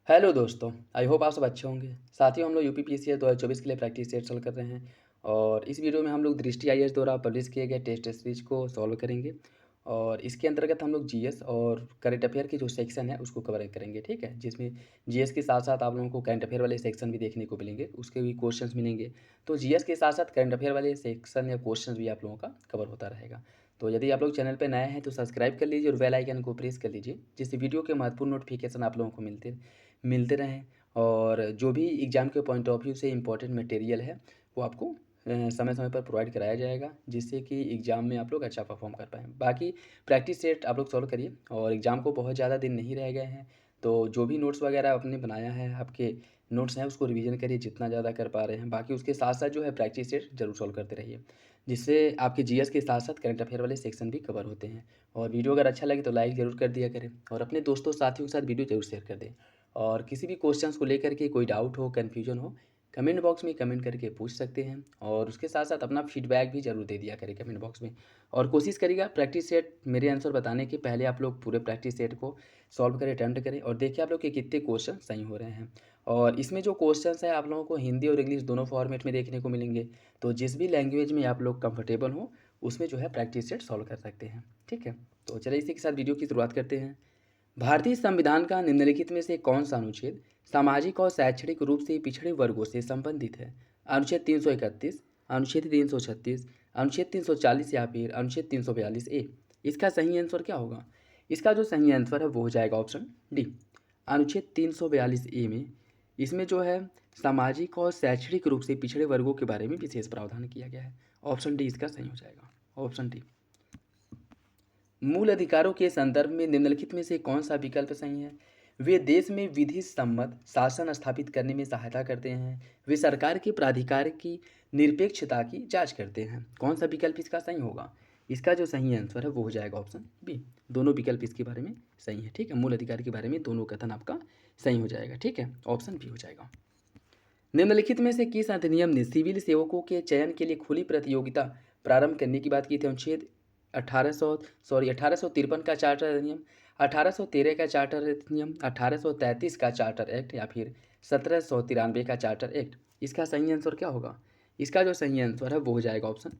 Hello दोस्तों, I hope आप सब अच्छे होंगे। साथियों, हम लोग यूपीपीएससी 2024 के लिए प्रैक्टिस सेट सॉल्व कर रहे हैं और इस वीडियो में हम लोग दृष्टि आईएएस द्वारा पब्लिश किए गए टेस्ट सीरीज को सॉल्व करेंगे और इसके अंतर्गत हम लोग जीएस और करंट अफेयर की जो सेक्शन है उसको कवर करेंगे, ठीक है। जिसमें जीएस के साथ साथ आप लोगों को करंट अफेयर वाले सेक्शन भी देखने को मिलेंगे, उसके भी क्वेश्चंस मिलेंगे। तो जीएस के साथ साथ करंट अफेयर वाले सेक्शन या क्वेश्चन भी आप लोगों का कवर होता रहेगा। तो यदि आप लोग चैनल पर नए हैं तो सब्सक्राइब कर लीजिए और बेल आइकन को प्रेस कर लीजिए, जिससे वीडियो के महत्वपूर्ण नोटिफिकेशन आप लोगों को मिलते रहें और जो भी एग्ज़ाम के पॉइंट ऑफ व्यू से इम्पोर्टेंट मटेरियल है वो आपको समय समय पर प्रोवाइड कराया जाएगा, जिससे कि एग्ज़ाम में आप लोग अच्छा परफॉर्म कर पाएँ। बाकी प्रैक्टिस सेट आप लोग सॉल्व करिए और एग्ज़ाम को बहुत ज़्यादा दिन नहीं रह गए हैं, तो जो भी नोट्स वगैरह आपने बनाया है, आपके नोट्स हैं, उसको रिवीजन करिए जितना ज़्यादा कर पा रहे हैं। बाकी उसके साथ साथ जो है प्रैक्टिस सेट ज़रूर सॉल्व करते रहिए, जिससे आपके जीएस के साथ साथ करंट अफेयर वाले सेक्शन भी कवर होते हैं। और वीडियो अगर अच्छा लगे तो लाइक ज़रूर कर दिया करें और अपने दोस्तों साथियों के साथ वीडियो ज़रूर शेयर कर दें। और किसी भी क्वेश्चंस को लेकर के कोई डाउट हो, कन्फ्यूजन हो, कमेंट बॉक्स में कमेंट करके पूछ सकते हैं और उसके साथ साथ अपना फीडबैक भी ज़रूर दे दिया करें कमेंट बॉक्स में। और कोशिश करिएगा प्रैक्टिस सेट मेरे आंसर बताने के पहले आप लोग पूरे प्रैक्टिस सेट को सॉल्व करें, अटैम्प्ट करें और देखिए आप लोग के कितने क्वेश्चन सही हो रहे हैं। और इसमें जो क्वेश्चंस है आप लोगों को हिंदी और इंग्लिश दोनों फॉर्मेट में देखने को मिलेंगे, तो जिस भी लैंग्वेज में आप लोग कंफर्टेबल हो उसमें जो है प्रैक्टिस सेट सॉल्व कर सकते हैं, ठीक है। तो चलिए इसी के साथ वीडियो की शुरुआत करते हैं। भारतीय संविधान का निम्नलिखित में से कौन सा अनुच्छेद सामाजिक और शैक्षणिक रूप से पिछड़े वर्गों से संबंधित है? अनुच्छेद 331, अनुच्छेद 336, अनुच्छेद 340 या फिर अनुच्छेद 342 ए। इसका सही आंसर क्या होगा? इसका जो सही आंसर है वो हो जाएगा ऑप्शन डी, अनुच्छेद 342 ए में इसमें जो है सामाजिक और शैक्षणिक रूप से पिछड़े वर्गों के बारे में विशेष प्रावधान किया गया है। ऑप्शन डी इसका सही हो जाएगा, ऑप्शन डी। मूल अधिकारों के संदर्भ में निम्नलिखित में से कौन सा विकल्प सही है? वे देश में विधि सम्मत शासन स्थापित करने में सहायता करते हैं। वे सरकार के प्राधिकार की निरपेक्षता की जांच करते हैं। कौन सा विकल्प इसका सही होगा? इसका जो सही आंसर है वो हो जाएगा ऑप्शन बी। दोनों विकल्प इसके बारे में सही है, ठीक है। मूल अधिकार के बारे में दोनों कथन आपका सही हो जाएगा, ठीक है। ऑप्शन बी हो जाएगा। निम्नलिखित में से किस अधिनियम ने सिविल सेवकों के चयन के लिए खुली प्रतियोगिता प्रारंभ करने की बात की थी? अनुच्छेद 1853 का चार्टर अधिनियम, 1813 का चार्टर अधिनियम, 1833 का चार्टर एक्ट या फिर 1793 का चार्टर एक्ट। इसका सही आंसर क्या होगा? इसका जो सही आंसर है वो हो जाएगा ऑप्शन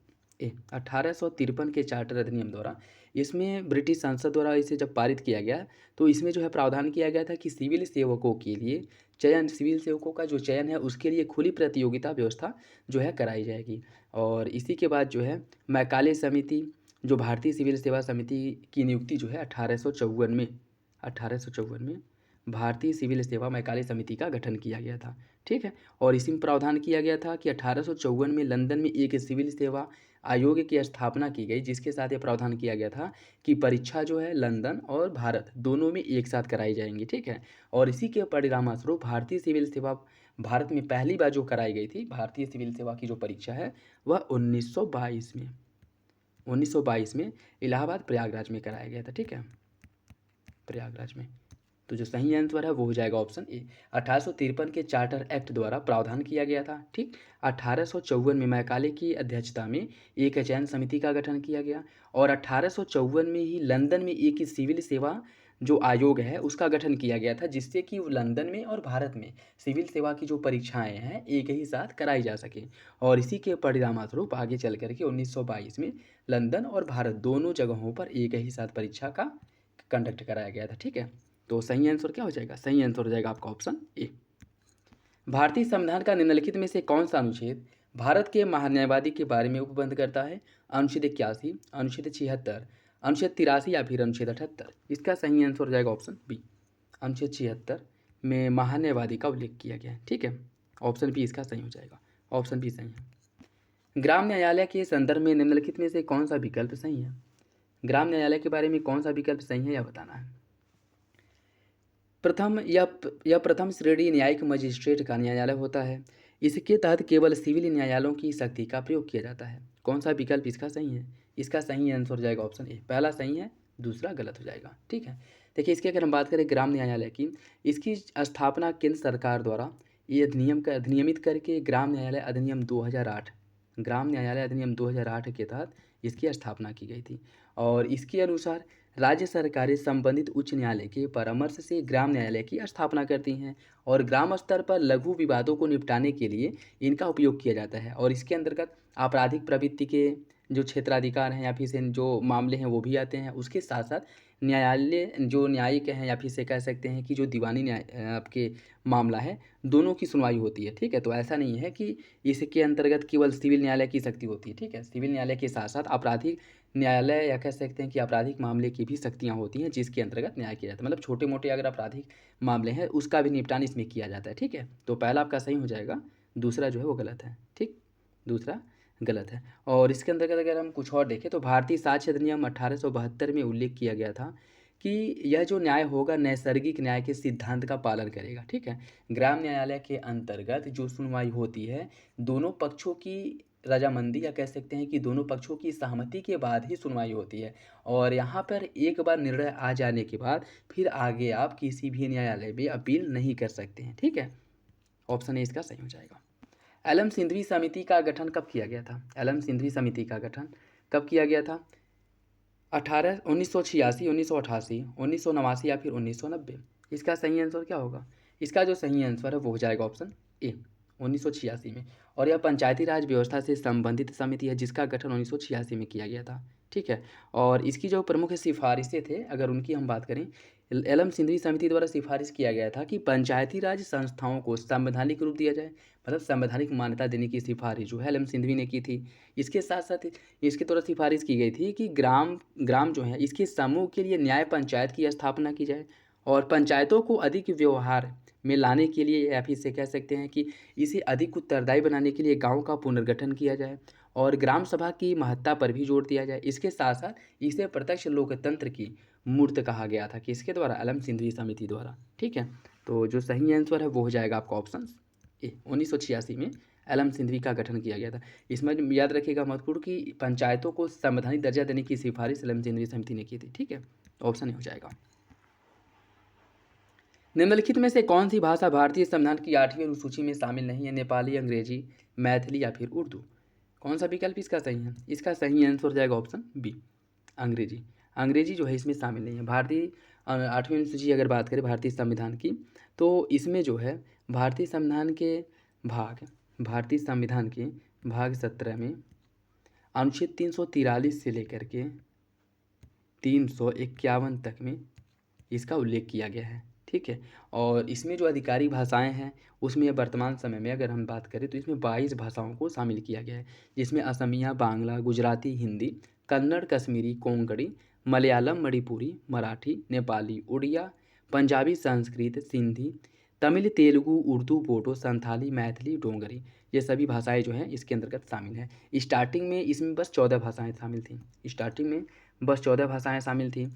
ए, 1853 के चार्टर अधिनियम द्वारा। इसमें ब्रिटिश संसद द्वारा इसे जब पारित किया गया तो इसमें जो है प्रावधान किया गया था कि सिविल सेवकों के लिए सिविल सेवकों का जो चयन है उसके लिए खुली प्रतियोगिता व्यवस्था जो है कराई जाएगी। और इसी के बाद जो है मैकाले समिति, जो भारतीय सिविल सेवा समिति की नियुक्ति जो है 1854 में भारतीय सिविल सेवा मैकाले समिति का गठन किया गया था, ठीक है। और इसी में प्रावधान किया गया था कि 1854 में लंदन में एक सिविल सेवा आयोग की स्थापना की गई, जिसके साथ ये प्रावधान किया गया था कि परीक्षा जो है लंदन और भारत दोनों में एक साथ कराई जाएंगी, ठीक है। और इसी के परिणामस्वरूप भारतीय सिविल सेवा भारत में पहली बार जो कराई गई थी, भारतीय सिविल सेवा की जो परीक्षा है वह 1922 में इलाहाबाद प्रयागराज में कराया गया था, ठीक है, प्रयागराज में। तो जो सही आंसर है वो हो जाएगा ऑप्शन ए। 1853 के चार्टर एक्ट द्वारा प्रावधान किया गया था, ठीक। 1854 में मैकाले की अध्यक्षता में एक चयन समिति का गठन किया गया और 1854 में ही लंदन में एक सिविल सेवा जो आयोग है उसका गठन किया गया था, जिससे कि लंदन में और भारत में सिविल सेवा की जो परीक्षाएं हैं एक ही साथ कराई जा सके। और इसी के परिणामस्वरूप आगे चल करके 1922 में लंदन और भारत दोनों जगहों पर एक ही साथ परीक्षा का कंडक्ट कराया गया था, ठीक है। तो सही आंसर क्या हो जाएगा? सही आंसर हो जाएगा आपका ऑप्शन ए। भारतीय संविधान का निम्नलिखित में से कौन सा अनुच्छेद भारत के महान्यायवादी के बारे में उपबंध करता है? अनुच्छेद 81, अनुच्छेद 76, अनुच्छेद 83 या फिर अनुच्छेद 78। इसका सही आंसर हो जाएगा ऑप्शन बी। अनुच्छेद 76 में महान्यायवादी का उल्लेख किया गया है, ठीक है। ऑप्शन बी इसका सही हो जाएगा, ऑप्शन बी सही है। ग्राम न्यायालय के संदर्भ में निम्नलिखित में से कौन सा विकल्प सही है? ग्राम न्यायालय के बारे में कौन सा विकल्प सही है यह बताना है। यह प्रथम श्रेणी न्यायिक मजिस्ट्रेट का न्यायालय होता है। इसके तहत केवल सिविल न्यायालयों की शक्ति का प्रयोग किया जाता है। कौन सा विकल्प इसका सही है? इसका सही आंसर हो जाएगा ऑप्शन ए। पहला सही है, दूसरा गलत हो जाएगा, ठीक है। देखिए इसकी अगर हम बात करें ग्राम न्यायालय की, इसकी स्थापना केंद्र सरकार द्वारा ये अधिनियमित करके ग्राम न्यायालय अधिनियम 2008, ग्राम न्यायालय अधिनियम 2008 के तहत इसकी स्थापना की गई थी। और इसके अनुसार राज्य सरकारें संबंधित उच्च न्यायालय के परामर्श से ग्राम न्यायालय की स्थापना करती हैं और ग्राम स्तर पर लघु विवादों को निपटाने के लिए इनका उपयोग किया जाता है। और इसके अंतर्गत आपराधिक प्रवृत्ति के जो क्षेत्राधिकार हैं या फिर से जो मामले हैं वो भी आते हैं। उसके साथ साथ न्यायालय जो न्यायिक हैं या फिर से कह सकते हैं कि जो दीवानी न्याय आपके मामला है, दोनों की सुनवाई होती है। ठीक है, तो ऐसा नहीं है कि इसके अंतर्गत केवल सिविल न्यायालय की शक्ति होती है। ठीक है, सिविल न्यायालय के साथ साथ आपराधिक न्यायालय या कह सकते हैं कि आपराधिक मामले की भी शक्तियाँ होती हैं जिसके अंतर्गत न्याय किया जाता है। मतलब छोटे मोटे अगर आपराधिक मामले हैं उसका भी निपटान इसमें किया जाता है। ठीक है, तो पहला आपका सही हो जाएगा, दूसरा जो है वो गलत है। ठीक, दूसरा गलत है। और इसके अंतर्गत अगर हम कुछ और देखें तो भारतीय साक्ष्य अधिनियम 1872 में उल्लेख किया गया था कि यह जो न्याय होगा नैसर्गिक न्याय के सिद्धांत का पालन करेगा। ठीक है, ग्राम न्यायालय के अंतर्गत जो सुनवाई होती है दोनों पक्षों की रजामंदी या कह सकते हैं कि दोनों पक्षों की सहमति के बाद ही सुनवाई होती है। और यहाँ पर एक बार निर्णय आ जाने के बाद फिर आगे आप किसी भी न्यायालय में अपील नहीं कर सकते हैं। ठीक है, ऑप्शन ए इसका सही हो जाएगा। एलम सिंधवी समिति का गठन कब किया गया था? एलम सिंधवी समिति का गठन कब किया गया था? 1986, 1988, 1989 या फिर 1990? इसका सही आंसर क्या होगा? इसका जो सही आंसर है वो हो जाएगा ऑप्शन ए, 1986 में। और यह पंचायती राज व्यवस्था से संबंधित समिति है जिसका गठन 1986 में किया गया था। ठीक है, और इसकी जो प्रमुख सिफारिशें थे अगर उनकी हम बात करें, एलम सिंधवी समिति द्वारा सिफारिश किया गया था कि पंचायती राज संस्थाओं को संवैधानिक रूप दिया जाए, मतलब संवैधानिक मान्यता देने की सिफारिश जो है एलम सिंधवी ने की थी। इसके साथ साथ इसके द्वारा सिफारिश की गई थी कि ग्राम ग्राम जो है इसके समूह के लिए न्याय पंचायत की स्थापना की जाए और पंचायतों को अधिक व्यवहार में लाने के लिए या फिर इसे कह सकते हैं कि इसे अधिक उत्तरदायी बनाने के लिए गांव का पुनर्गठन किया जाए और ग्राम सभा की महत्ता पर भी जोर दिया जाए। इसके साथ साथ इसे प्रत्यक्ष लोकतंत्र की मूर्त कहा गया था कि इसके द्वारा एलम सिंधवी समिति द्वारा। ठीक है, तो जो सही आंसर है वो हो जाएगा आपका ऑप्शन ए, 1986 में एलम सिंधवी का गठन किया गया था। इसमें याद रखिएगा महत्वपूर्ण कि पंचायतों को संवैधानिक दर्जा देने की सिफारिश एलम सिंधवी समिति ने की थी। ठीक है, ऑप्शन ए हो जाएगा। निम्नलिखित में से कौन सी भाषा भारतीय संविधान की 8वीं अनुसूची में शामिल नहीं है? नेपाली, अंग्रेजी, मैथिली या फिर उर्दू? कौन सा विकल्प इसका सही है? इसका सही आंसर हो जाएगा ऑप्शन बी, अंग्रेजी। अंग्रेजी जो है इसमें शामिल नहीं है। भारतीय 8वीं अनुसूची अगर बात करें भारतीय संविधान की तो इसमें जो है भारतीय संविधान के भाग 17 में अनुच्छेद 343 से लेकर के 351 तक में इसका उल्लेख किया गया है। ठीक है, और इसमें जो अधिकारी भाषाएं हैं उसमें वर्तमान समय में अगर हम बात करें तो इसमें 22 भाषाओं को शामिल किया गया है जिसमें असमिया, बांग्ला, गुजराती, हिंदी, कन्नड़, कश्मीरी, कोंकणी, मलयालम, मणिपुरी, मराठी, नेपाली, उड़िया, पंजाबी, संस्कृत, सिंधी, तमिल, तेलुगु, उर्दू, बोडो, संथाली, मैथिली, डोगरी, ये सभी भाषाएं जो हैं इसके अंतर्गत शामिल हैं। स्टार्टिंग में इसमें बस 14 भाषाएं शामिल थीं। स्टार्टिंग में बस 14 भाषाएं शामिल थीं।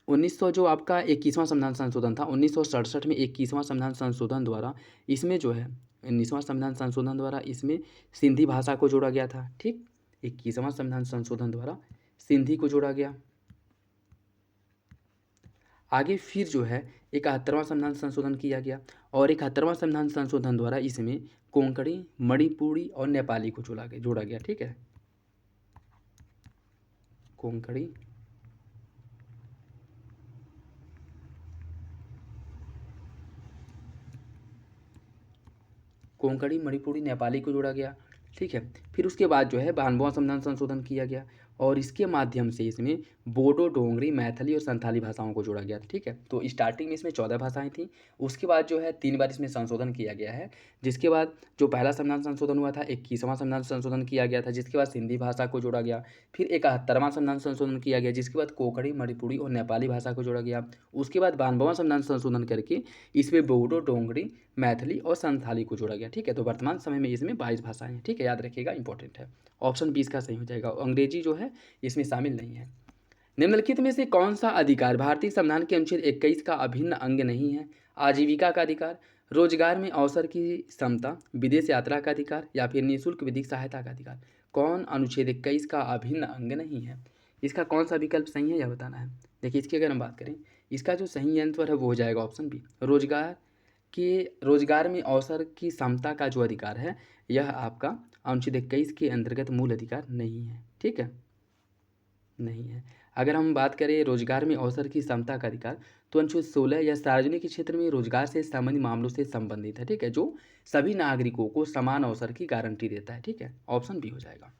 1900 जो आपका 21वां संविधान संशोधन था 1967 में 21वां संविधान संशोधन द्वारा इसमें जो है 19वां संविधान संशोधन द्वारा इसमें सिंधी भाषा को जोड़ा गया था। ठीक, 21वां संविधान संशोधन द्वारा सिंधी को जोड़ा गया। आगे फिर जो है 71वां संविधान संशोधन किया गया और 71वां संविधान संशोधन द्वारा इसमें कोंकणी, मणिपुरी और नेपाली को जोड़ा गया। ठीक है, कोंकणी, मणिपुरी, नेपाली को जोड़ा गया। ठीक है, फिर उसके बाद जो है 92वां संविधान संशोधन किया गया और इसके माध्यम से इसमें बोडो, डोगरी, मैथिली और संथाली भाषाओं को जोड़ा गया था। ठीक है, तो स्टार्टिंग में इसमें 14 भाषाएं थीं। उसके बाद जो है 3 बार इसमें संशोधन किया गया है, जिसके बाद जो पहला संविधान संशोधन हुआ था 21वां संविधान संशोधन किया गया था जिसके बाद सिंधी भाषा को जोड़ा गया। फिर 71वां संविधान संशोधन किया गया जिसके बाद कोंकणी, मणिपुरी और नेपाली भाषा को जोड़ा गया। उसके बाद 92वां संविधान संशोधन करके इसमें बोडो, डोगरी, मैथिली और संथाली को जोड़ा गया। ठीक है, तो वर्तमान समय में इसमें 22 भाषाएं हैं। ठीक है, याद रखिएगा, इंपॉर्टेंट है। ऑप्शन 20 का सही हो जाएगा। अंग्रेजी जो है इसमें शामिल नहीं है। निम्नलिखित में से कौन सा अधिकार भारतीय संविधान के अनुच्छेद 21 का अभिन्न अंग नहीं है? आजीविका का अधिकार, रोजगार में अवसर की समता, विदेश यात्रा का अधिकार या फिर निःशुल्क विधिक सहायता का अधिकार? कौन अनुच्छेद 21 का अभिन्न अंग नहीं है? इसका कौन सा विकल्प सही है यह बताना है। देखिए, इसकी अगर हम बात करें इसका जो सही आंसर है वो हो जाएगा ऑप्शन बी, रोजगार में अवसर की समता का जो अधिकार है यह आपका अनुच्छेद 21 के अंतर्गत मूल अधिकार नहीं है। ठीक है, नहीं है। अगर हम बात करें रोजगार में अवसर की समता का अधिकार, तो अनुच्छेद 16 या सार्वजनिक क्षेत्र में रोजगार से संबंधित मामलों से संबंधित है, ठीक है, जो सभी नागरिकों को समान अवसर की गारंटी देता है, ठीक है, ऑप्शन बी हो जाएगा।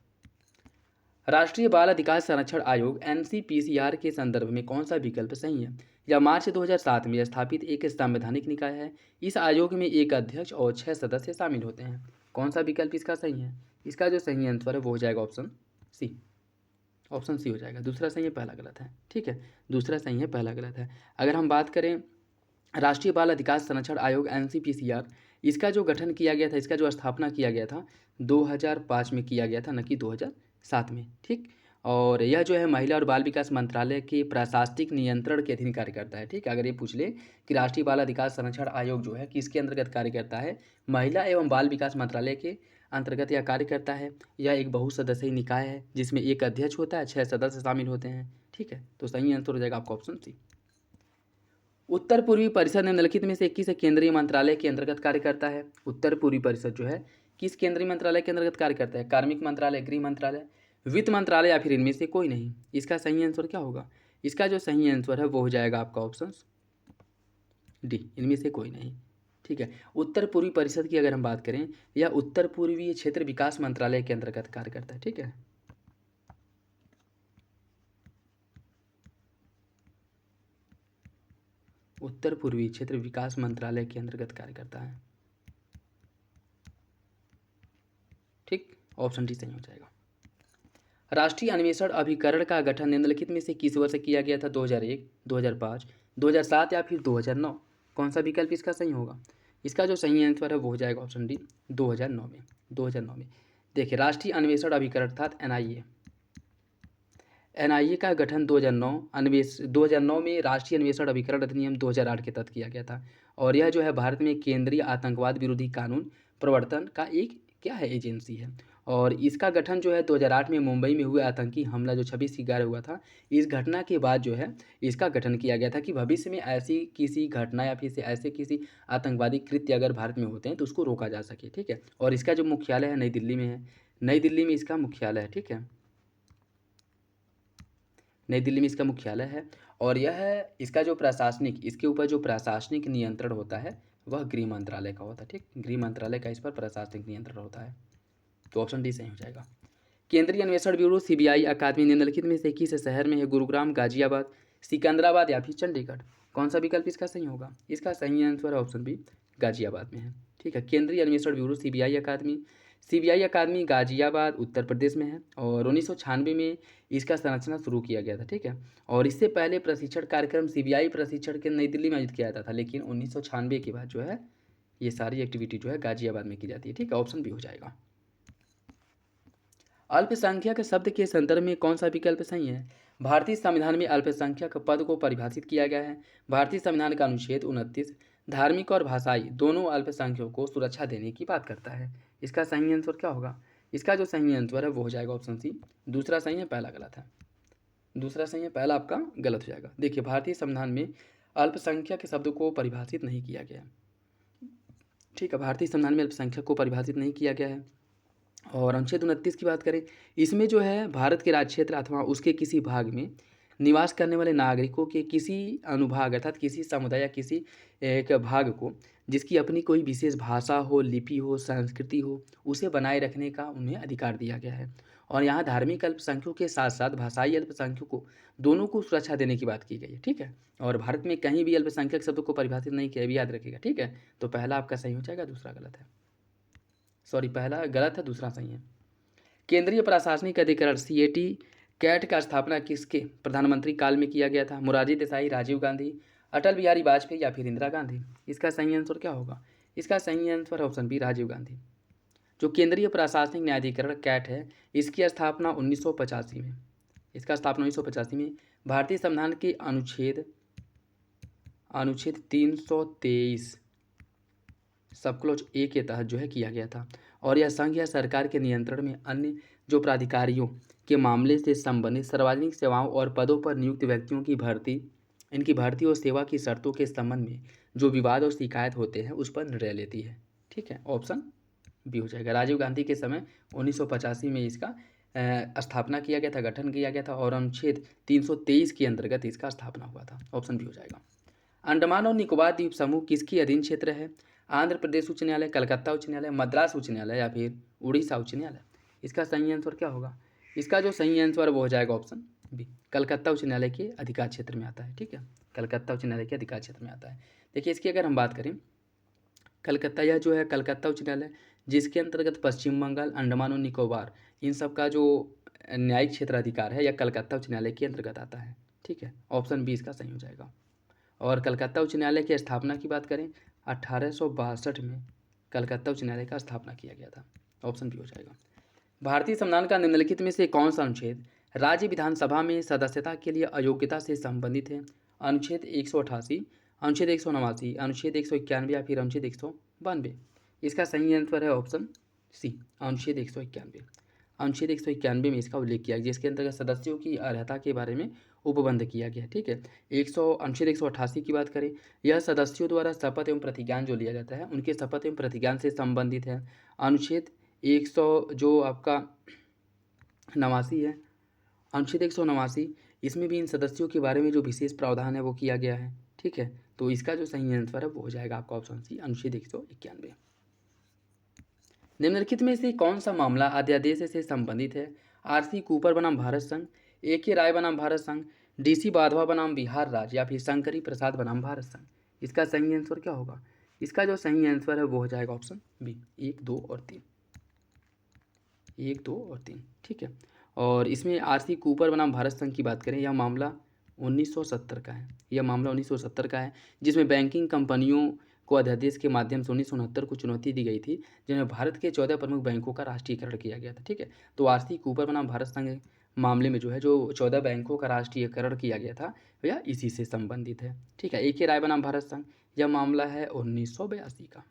राष्ट्रीय बाल अधिकार संरक्षण आयोग एनसीपीसीआर के संदर्भ में कौन सा विकल्प सही है? यह मार्च 2007 में स्थापित एक संवैधानिक निकाय है। इस आयोग में एक अध्यक्ष और 6 सदस्य शामिल होते हैं। कौन सा विकल्प इसका सही है? इसका जो सही आंसर है वो हो जाएगा ऑप्शन सी। ऑप्शन सी हो जाएगा। दूसरा सही है, पहला गलत है, ठीक है, दूसरा सही है, पहला गलत है। अगर हम बात करें राष्ट्रीय बाल अधिकार संरक्षण आयोग एनसीपीसीआर, इसका जो गठन किया गया था, इसका जो स्थापना किया गया था 2005 में किया गया था, न कि 2007 में, ठीक। और यह जो है महिला और बाल विकास मंत्रालय के प्रशासनिक नियंत्रण के अधीन कार्य करता है, ठीक। अगर ये पूछ ले कि राष्ट्रीय बाल अधिकार संरक्षण आयोग जो है किसके अंतर्गत कार्य करता है, महिला एवं बाल विकास मंत्रालय के अंतर्गत यह कार्य करता है। यह एक बहुसदस्यीय निकाय है जिसमें एक अध्यक्ष होता है, 6 सदस्य शामिल होते हैं, ठीक है। तो सही आंसर हो जाएगा आपका ऑप्शन सी। उत्तर पूर्वी परिषद निम्नलिखित में से किस केंद्रीय मंत्रालय के अंतर्गत कार्य करता है? उत्तर पूर्वी परिषद जो है किस केंद्रीय मंत्रालय के अंतर्गत कार्य करता है? कार्मिक मंत्रालय, गृह मंत्रालय, वित्त मंत्रालय या फिर इनमें से कोई नहीं? इसका सही आंसर क्या होगा? इसका जो सही आंसर है वो हो जाएगा आपका ऑप्शन डी, इनमें से कोई नहीं, ठीक है। उत्तर पूर्वी परिषद की अगर हम बात करें, यह उत्तर पूर्वी क्षेत्र विकास मंत्रालय के अंतर्गत कार्य करता है, ठीक है। उत्तर पूर्वी क्षेत्र विकास मंत्रालय के अंतर्गत कार्य करता है, ठीक। ऑप्शन डी सही हो जाएगा। राष्ट्रीय अन्वेषण अभिकरण का गठन निम्नलिखित में से किस वर्ष किया गया था? 2001, 2005, 2007 या फिर 2009? कौन सा विकल्प इसका सही होगा? इसका जो सही आंसर है वो हो जाएगा ऑप्शन डी, 2009 में। 2009 में देखिए, राष्ट्रीय अन्वेषण अभिकरण अर्थात एनआईए, एनआईए का गठन 2009 में राष्ट्रीय अन्वेषण अभिकरण अधिनियम 2008 के तहत किया गया था। और यह जो है भारत में केंद्रीय आतंकवाद विरोधी कानून प्रवर्तन का एक क्या है, एजेंसी है। और इसका गठन जो है 2008 में मुंबई में हुए आतंकी हमला जो 26/11 हुआ था, इस घटना के बाद जो है इसका गठन किया गया था कि भविष्य में ऐसी किसी घटना या फिर से ऐसे किसी आतंकवादी कृत्य अगर भारत में होते हैं तो उसको रोका जा सके, ठीक है। और इसका जो मुख्यालय है नई दिल्ली में है, नई दिल्ली में इसका मुख्यालय है, ठीक है, नई दिल्ली में इसका मुख्यालय है। और यह है इसका जो प्रशासनिक, इसके ऊपर जो प्रशासनिक नियंत्रण होता है वह गृह मंत्रालय का होता है, ठीक। गृह मंत्रालय का इस पर प्रशासनिक नियंत्रण होता है। तो ऑप्शन डी सही हो जाएगा। केंद्रीय अन्वेषण ब्यूरो सीबीआई अकादमी निम्नलिखित में से किस शहर में है? गुरुग्राम, गाजियाबाद, सिकंदराबाद या फिर चंडीगढ़? कौन सा विकल्प इसका सही होगा? इसका सही आंसर है ऑप्शन बी, गाजियाबाद में है, ठीक है। केंद्रीय अन्वेषण ब्यूरो सीबीआई अकादमी गाजियाबाद उत्तर प्रदेश में है। और 1996 में इसका संरचना शुरू किया गया था, ठीक है। और इससे पहले प्रशिक्षण कार्यक्रम सीबीआई प्रशिक्षण के नई दिल्ली में आयोजित किया जाता था, लेकिन 1996 के बाद जो है ये सारी एक्टिविटी जो है गाजियाबाद में की जाती है, ठीक है। ऑप्शन बी हो जाएगा। अल्पसंख्यक शब्द के संदर्भ में कौन सा विकल्प सही है? भारतीय संविधान में अल्पसंख्यक पद को परिभाषित किया गया है। भारतीय संविधान का अनुच्छेद 29 धार्मिक और भाषाई दोनों अल्पसंख्यकों को सुरक्षा देने की बात करता है। इसका सही आंसर क्या होगा? इसका जो सही आंसर है वो हो जाएगा ऑप्शन सी। दूसरा सही है, पहला गलत है। दूसरा सही है, पहला आपका गलत हो जाएगा। देखिए, भारतीय संविधान में अल्पसंख्यक शब्द को परिभाषित नहीं किया गया है, ठीक है। भारतीय संविधान में अल्पसंख्यक को परिभाषित नहीं किया गया है। और अनुच्छेद 29 की बात करें, इसमें जो है भारत के राज्य क्षेत्र अथवा उसके किसी भाग में निवास करने वाले नागरिकों के किसी अनुभाग अर्थात किसी समुदाय या किसी एक भाग को जिसकी अपनी कोई विशेष भाषा हो, लिपि हो, संस्कृति हो, उसे बनाए रखने का उन्हें अधिकार दिया गया है। और यहाँ धार्मिक अल्पसंख्यकों के साथ साथ भाषाई अल्पसंख्यकों दोनों को सुरक्षा देने की बात की गई है, ठीक है। और भारत में कहीं भी अल्पसंख्यक शब्द को परिभाषित नहीं किया, भी याद रखिएगा, ठीक है। तो पहला आपका सही हो जाएगा, दूसरा गलत है। सॉरी, पहला गलत है, दूसरा सही है। केंद्रीय प्रशासनिक अधिकरण सीएटी कैट का स्थापना किसके प्रधानमंत्री काल में किया गया था? मोरारजी देसाई, राजीव गांधी, अटल बिहारी वाजपेयी या फिर इंदिरा गांधी? इसका सही आंसर क्या होगा? इसका सही answer option B, Rajiv Gandhi. जो केंद्रीय प्रशासनिक न्यायाधिकरण कैट है, इसकी स्थापना 1985 में, इसका स्थापना 1985 में भारतीय संविधान के अनुच्छेद 323 सब क्लॉज ए के तहत जो है किया गया था। और यह संघ या सरकार के नियंत्रण में अन्य जो प्राधिकारियों के मामले से संबंधित सार्वजनिक सेवाओं और पदों पर नियुक्त व्यक्तियों की भर्ती, इनकी भर्ती और सेवा की शर्तों के संबंध में जो विवाद और शिकायत होते हैं उस पर निर्णय लेती है, ठीक है। ऑप्शन बी हो जाएगा। राजीव गांधी के समय 1985 में इसका स्थापना किया गया था, गठन किया गया था और अनुच्छेद 323 के अंतर्गत इसका स्थापना हुआ था। ऑप्शन बी हो जाएगा। अंडमान और निकोबार द्वीप समूह किसकी अधीन क्षेत्र है? आंध्र प्रदेश उच्च न्यायालय, कलकत्ता उच्च न्यायालय, मद्रास उच्च न्यायालय या फिर उड़ीसा उच्च न्यायालय? इसका सही आंसर क्या होगा? इसका जो सही आंसर वो हो जाएगा ऑप्शन बी, कलकत्ता उच्च न्यायालय के अधिकार क्षेत्र में आता है। ठीक है, कलकत्ता उच्च न्यायालय के अधिकार क्षेत्र में आता है। देखिए इसकी अगर हम बात करें, कलकत्ता, यह जो है कलकत्ता उच्च न्यायालय, जिसके अंतर्गत पश्चिम बंगाल, अंडमान और निकोबार इन सब का जो न्यायिक क्षेत्र अधिकार है, यह कलकत्ता उच्च न्यायालय के अंतर्गत आता है। ठीक है, ऑप्शन बी इसका सही हो जाएगा। और कलकत्ता उच्च न्यायालय की स्थापना की बात करें, 1862 में कलकत्ता उच्च न्यायालय का स्थापना किया गया था। ऑप्शन बी हो जाएगा। भारतीय संविधान का निम्नलिखित में से कौन सा अनुच्छेद राज्य विधानसभा में सदस्यता के लिए अयोग्यता से संबंधित है? अनुच्छेद 188, अनुच्छेद 189, अनुच्छेद 191 या फिर अनुच्छेद 192? इसका सही आंसर है ऑप्शन सी, अनुच्छेद 191। अनुच्छेद 191 में इसका उल्लेख किया गया, जिसके अंतर्गत सदस्यों की अर्हता के बारे में उपबंध किया गया। ठीक है, अनुच्छेद 188 की बात करें, यह सदस्यों द्वारा शपथ एवं प्रतिज्ञान जो लिया जाता है उनके शपथ एवं प्रतिज्ञान से संबंधित है। अनुच्छेद 100 जो आपका 89 है, अनुच्छेद 189, इसमें भी इन सदस्यों के बारे में जो विशेष प्रावधान है वो किया गया है। ठीक है, तो इसका जो सही आंसर है वो हो जाएगा आपका ऑप्शन सी, अनुच्छेद 191। निम्नलिखित में से कौन सा मामला अध्यादेश से संबंधित है? आरसी कूपर बनाम भारत संघ, ए के राय बनाम भारत संघ, डीसी बाधवा बनाम बिहार राज्य या फिर शंकरी प्रसाद बनाम भारत संघ? इसका सही आंसर क्या होगा? इसका जो सही आंसर है वो हो जाएगा ऑप्शन बी, 1, 2 और 3। 1, 2 और 3। ठीक है, और इसमें आरसी कूपर बनाम भारत संघ की बात करें, यह मामला 1970 का है। यह मामला 1970 का है, जिसमें बैंकिंग कंपनियों को अध्यादेश के माध्यम से 1969 को चुनौती दी गई थी, जिनमें भारत के 14 प्रमुख बैंकों का राष्ट्रीयकरण किया गया था। ठीक है, तो आरसी कूपर बनाम भारत संघ मामले में जो है जो 14 बैंकों का राष्ट्रीयकरण किया गया था यह इसी से संबंधित है। ठीक है, ए के राय बनाम भारत संघ, यह मामला है 1982 का,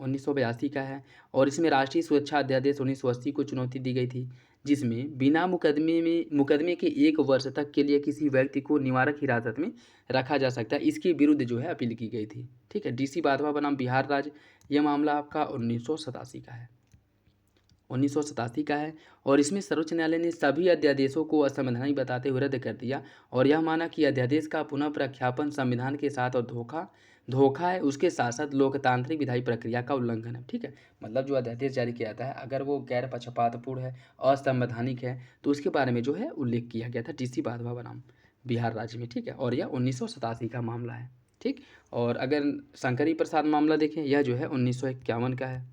1982 का है, और इसमें राष्ट्रीय सुरक्षा अध्यादेश 1980 को चुनौती दी गई थी, जिसमें बिना मुकदमे के 1 वर्ष तक के लिए किसी व्यक्ति को निवारक हिरासत में रखा जा सकता है, इसके विरुद्ध जो है अपील की गई थी। ठीक है, डीसी बाधवा बनाम बिहार राज्य, यह मामला आपका 1987 का है, 1987 का है, और इसमें सर्वोच्च न्यायालय ने सभी अध्यादेशों को असंवैधानिक बताते हुए रद्द कर दिया और यह माना कि अध्यादेश का पुनः प्रख्यापन संविधान के साथ और धोखा है, उसके साथ साथ लोकतांत्रिक विधायी प्रक्रिया का उल्लंघन है। ठीक है, मतलब जो अध्यादेश जारी किया जाता है अगर वो गैर पक्षपातपूर्ण है, असंवैधानिक है, तो उसके बारे में जो है उल्लेख किया गया था डीसी बाधवा बनाम बिहार राज्य में। ठीक है, और यह 1987 का मामला है। ठीक, और अगर शंकरी प्रसाद मामला देखें, यह जो है 1951 का है,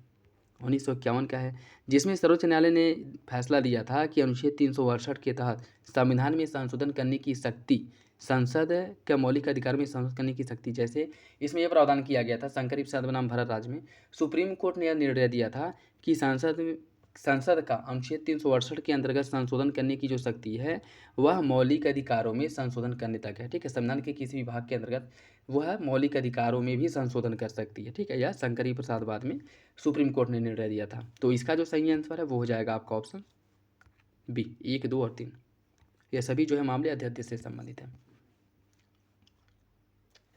1951 का है, जिसमें सर्वोच्च न्यायालय ने फैसला दिया था कि अनुच्छेद 368 के तहत संविधान में संशोधन करने की शक्ति संसद के मौलिक अधिकार में संशोधन करने की शक्ति, जैसे इसमें यह प्रावधान किया गया था शंकरी प्रसाद बनाम भारत राज्य में, सुप्रीम कोर्ट ने यह निर्णय दिया था कि संसद का अनुच्छेद 368 के अंतर्गत संशोधन करने की जो शक्ति है वह मौलिक अधिकारों में संशोधन करने तक है। ठीक है, संविधान के किसी विभाग के अंतर्गत वह मौलिक अधिकारों में भी संशोधन कर सकती है। ठीक है, यह शंकरी प्रसाद बाद में सुप्रीम कोर्ट ने निर्णय दिया था, तो इसका जो सही आंसर है वो हो जाएगा आपका ऑप्शन बी, 1, 2 और 3। यह सभी जो है मामले अध्यादेश से संबंधित है।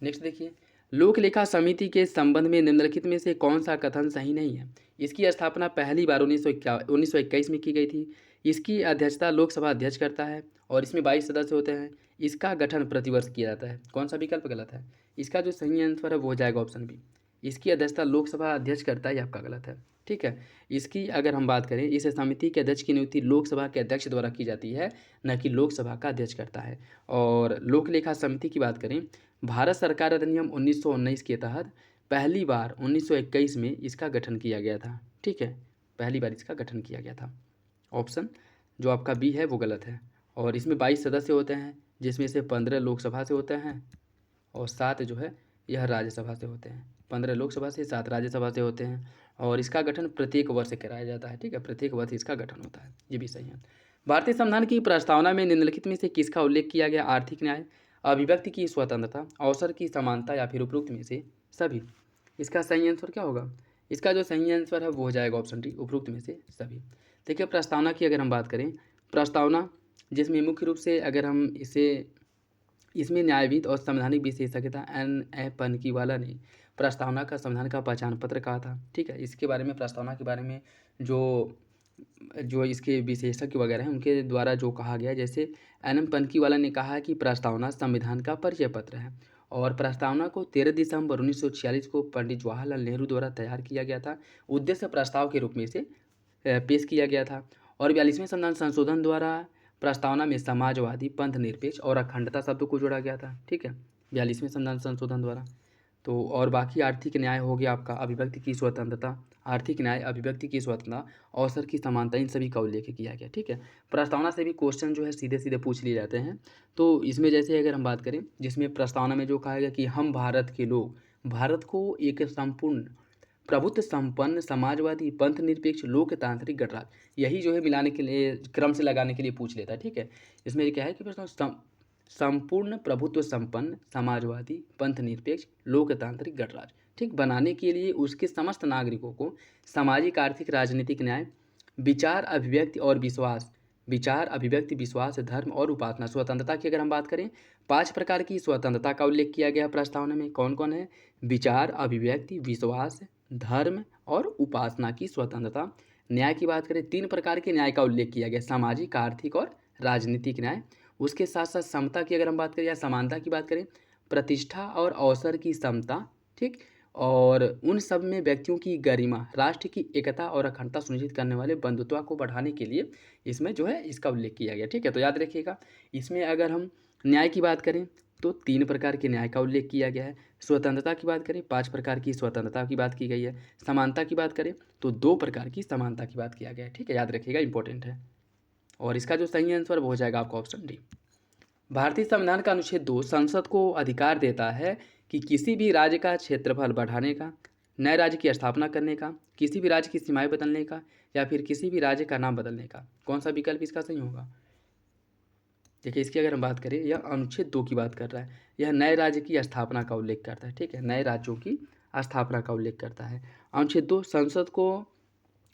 नेक्स्ट देखिए, लोक लेखा समिति के संबंध में निम्नलिखित में से कौन सा कथन सही नहीं है? इसकी स्थापना पहली बार 1921 में की गई थी। इसकी अध्यक्षता लोकसभा अध्यक्ष करता है और इसमें 22 सदस्य होते हैं। इसका गठन प्रतिवर्ष किया जाता है। कौन सा विकल्प गलत है? इसका जो सही आंसर है वो हो जाएगा ऑप्शन बी, इसकी अध्यक्षता लोकसभा अध्यक्ष करता है, ये आपका गलत है। ठीक है, इसकी अगर हम बात करें, इस समिति के अध्यक्ष की नियुक्ति लोकसभा के अध्यक्ष द्वारा की जाती है, न कि लोकसभा का अध्यक्ष करता है। और लोक लेखा समिति की बात करें, भारत सरकार अधिनियम 1919 के तहत पहली बार 1921 में इसका गठन किया गया था। ठीक है, पहली बार इसका गठन किया गया था। ऑप्शन जो आपका बी है वो गलत है, और इसमें 22 सदस्य होते हैं, जिसमें से 15 लोकसभा से होते हैं और 7 जो है यह राज्यसभा से होते हैं। 15 लोकसभा से, 7 राज्यसभा से होते हैं, और इसका गठन प्रत्येक वर्ष कराया जाता है। ठीक है, प्रत्येक वर्ष इसका गठन होता है, ये भी सही है। भारतीय संविधान की प्रस्तावना में निम्नलिखित में से किसका उल्लेख किया गया? आर्थिक न्याय, अभिव्यक्ति की स्वतंत्रता, अवसर की समानता या फिर उपरोक्त में से सभी? इसका सही आंसर क्या होगा? इसका जो सही आंसर है वो हो जाएगा ऑप्शन डी, उपरोक्त में से सभी। देखिए, प्रस्तावना की अगर हम बात करें, प्रस्तावना जिसमें मुख्य रूप से अगर हम इसमें न्यायविद और संवैधानिक विशेषज्ञता N. A. पनकीवाला ने प्रस्तावना का संविधान का पहचान पत्र कहा था। ठीक है, इसके बारे में, प्रस्तावना के बारे में जो जो इसके विशेषज्ञ वगैरह हैं उनके द्वारा जो कहा गया, जैसे एन.एम. पनकीवाला ने कहा है कि प्रस्तावना संविधान का परिचय पत्र है और प्रस्तावना को 13 दिसंबर 1946 को पंडित जवाहरलाल नेहरू द्वारा तैयार किया गया था। उद्देश्य प्रस्ताव के रूप में इसे पेश किया गया था और 42वें संविधान संशोधन द्वारा प्रस्तावना में समाजवादी, पंथ निरपेक्ष और अखंडता शब्द को जोड़ा गया था। ठीक है, 42वें संविधान संशोधन द्वारा। तो और बाकी आर्थिक न्याय हो गया आपका, अभिव्यक्ति की स्वतंत्रता, आर्थिक न्याय, अभिव्यक्ति की स्वतंत्रता, अवसर की समानता, इन सभी का उल्लेख किया गया। ठीक है, प्रस्तावना से भी क्वेश्चन जो है सीधे सीधे पूछ लिए जाते हैं। तो इसमें जैसे अगर हम बात करें, जिसमें प्रस्तावना में जो कहा गया कि हम भारत के लोग भारत को एक संपूर्ण प्रभुत्व संपन्न समाजवादी पंथ निरपेक्ष लोकतांत्रिक गणराज्य, यही जो है मिलाने के लिए क्रम से लगाने के लिए पूछ लेता है। ठीक है, इसमें ये क्या है कि संपूर्ण प्रभुत्व संपन्न समाजवादी पंथ निरपेक्ष लोकतांत्रिक गणराज्य ठीक बनाने के लिए उसके समस्त नागरिकों को सामाजिक, आर्थिक, राजनीतिक न्याय, विचार, अभिव्यक्ति और विश्वास, विचार, अभिव्यक्ति, विश्वास, धर्म और उपासना स्वतंत्रता की अगर हम बात करें, 5 प्रकार की स्वतंत्रता का उल्लेख किया गया प्रस्तावना में। कौन कौन है? विचार, अभिव्यक्ति, विश्वास, धर्म और उपासना की स्वतंत्रता। न्याय की बात करें, 3 प्रकार के न्याय का उल्लेख किया गया, सामाजिक, आर्थिक और राजनीतिक न्याय। उसके साथ साथ समता की अगर हम बात करें या समानता की बात करें, प्रतिष्ठा और अवसर की समता। ठीक, और उन सब में व्यक्तियों की गरिमा, राष्ट्र की एकता और अखंडता सुनिश्चित करने वाले बंधुत्व को बढ़ाने के लिए इसमें जो है इसका उल्लेख किया गया। ठीक है, तो याद रखिएगा, इसमें अगर हम न्याय की बात करें तो 3 प्रकार के न्याय का उल्लेख किया गया है। स्वतंत्रता की बात करें, 5 प्रकार की स्वतंत्रता की बात की गई है। समानता की बात करें तो 2 प्रकार की समानता की बात किया गया है। ठीक है, याद रखिएगा, इंपॉर्टेंट है। और इसका जो सही आंसर वो हो जाएगा आपका ऑप्शन डी। भारतीय संविधान का अनुच्छेद 2 संसद को अधिकार देता है कि किसी भी राज्य का क्षेत्रफल बढ़ाने का, नए राज्य की स्थापना करने का, किसी भी राज्य की सीमाएं बदलने का या फिर किसी भी राज्य का नाम बदलने का। कौन सा विकल्प इसका सही होगा? देखिए, इसकी अगर हम बात करें, यह अनुच्छेद 2 की बात कर रहा है, यह नए राज्य की स्थापना का उल्लेख करता है। ठीक है, नए राज्यों की स्थापना का उल्लेख करता है। अनुच्छेद 2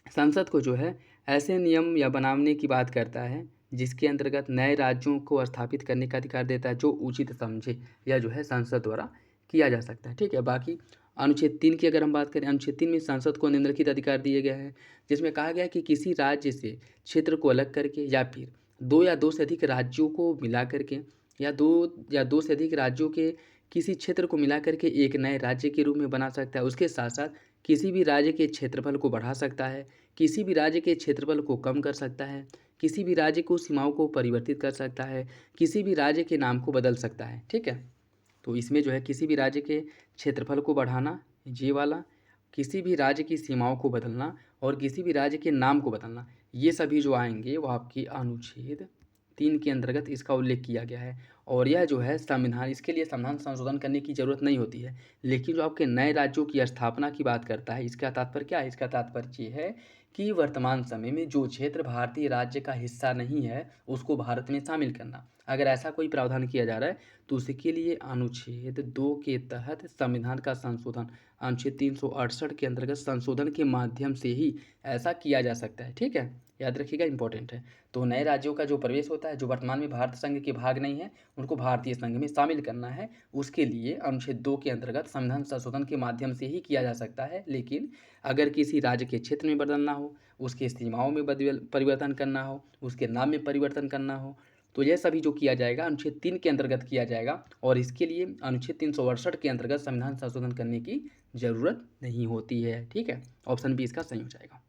संसद को जो है ऐसे नियम या बनाने की बात करता है जिसके अंतर्गत नए राज्यों को स्थापित करने का अधिकार देता है जो उचित समझे या जो है संसद द्वारा किया जा सकता है। ठीक है, बाकी अनुच्छेद 3 की अगर हम बात करें, अनुच्छेद 3 में संसद को निम्नलिखित अधिकार दिए गए हैं, जिसमें कहा गया है कि किसी राज्य से क्षेत्र को अलग करके या फिर 2 या 2 से अधिक राज्यों को मिला करके या 2 से अधिक राज्यों के किसी क्षेत्र को मिला करके एक नए राज्य के रूप में बना सकता है। उसके साथ साथ किसी भी राज्य के क्षेत्रफल को बढ़ा सकता है, किसी भी राज्य के क्षेत्रफल को कम कर सकता है, किसी भी राज्य को सीमाओं को परिवर्तित कर सकता है, किसी भी राज्य के नाम को बदल सकता है। ठीक है, तो इसमें जो है किसी भी राज्य के क्षेत्रफल को बढ़ाना, ये वाला, किसी भी राज्य की सीमाओं को बदलना और किसी भी राज्य के नाम को बदलना, ये सभी जो आएंगे वो आपकी अनुच्छेद 3 के अंतर्गत इसका उल्लेख किया गया है। और यह जो है संविधान, इसके लिए संविधान संशोधन करने की ज़रूरत नहीं होती है, लेकिन जो आपके नए राज्यों की स्थापना की बात करता है, इसका तात्पर्य क्या है? इसका तात्पर्य ये है कि वर्तमान समय में जो क्षेत्र भारतीय राज्य का हिस्सा नहीं है उसको भारत में शामिल करना। अगर ऐसा कोई प्रावधान किया जा रहा है तो उसके लिए अनुच्छेद 2 के तहत संविधान का संशोधन, अनुच्छेद 368 के अंतर्गत संशोधन के माध्यम से ही ऐसा किया जा सकता है। ठीक है, याद रखिएगा, इंपॉर्टेंट है। तो नए राज्यों का जो प्रवेश होता है, जो वर्तमान में भारत संघ के भाग नहीं है, उनको भारतीय संघ में शामिल करना है, उसके लिए अनुच्छेद 2 के अंतर्गत संविधान संशोधन के माध्यम से ही किया जा सकता है। लेकिन अगर किसी राज्य के क्षेत्र में बदलना हो, उसके सीमाओं में परिवर्तन करना हो, उसके नाम में परिवर्तन करना हो, तो यह सभी जो किया जाएगा अनुच्छेद 3 के अंतर्गत किया जाएगा और इसके लिए अनुच्छेद 368 के अंतर्गत संविधान संशोधन करने की ज़रूरत नहीं होती है। ठीक है, ऑप्शन बी इसका सही हो जाएगा।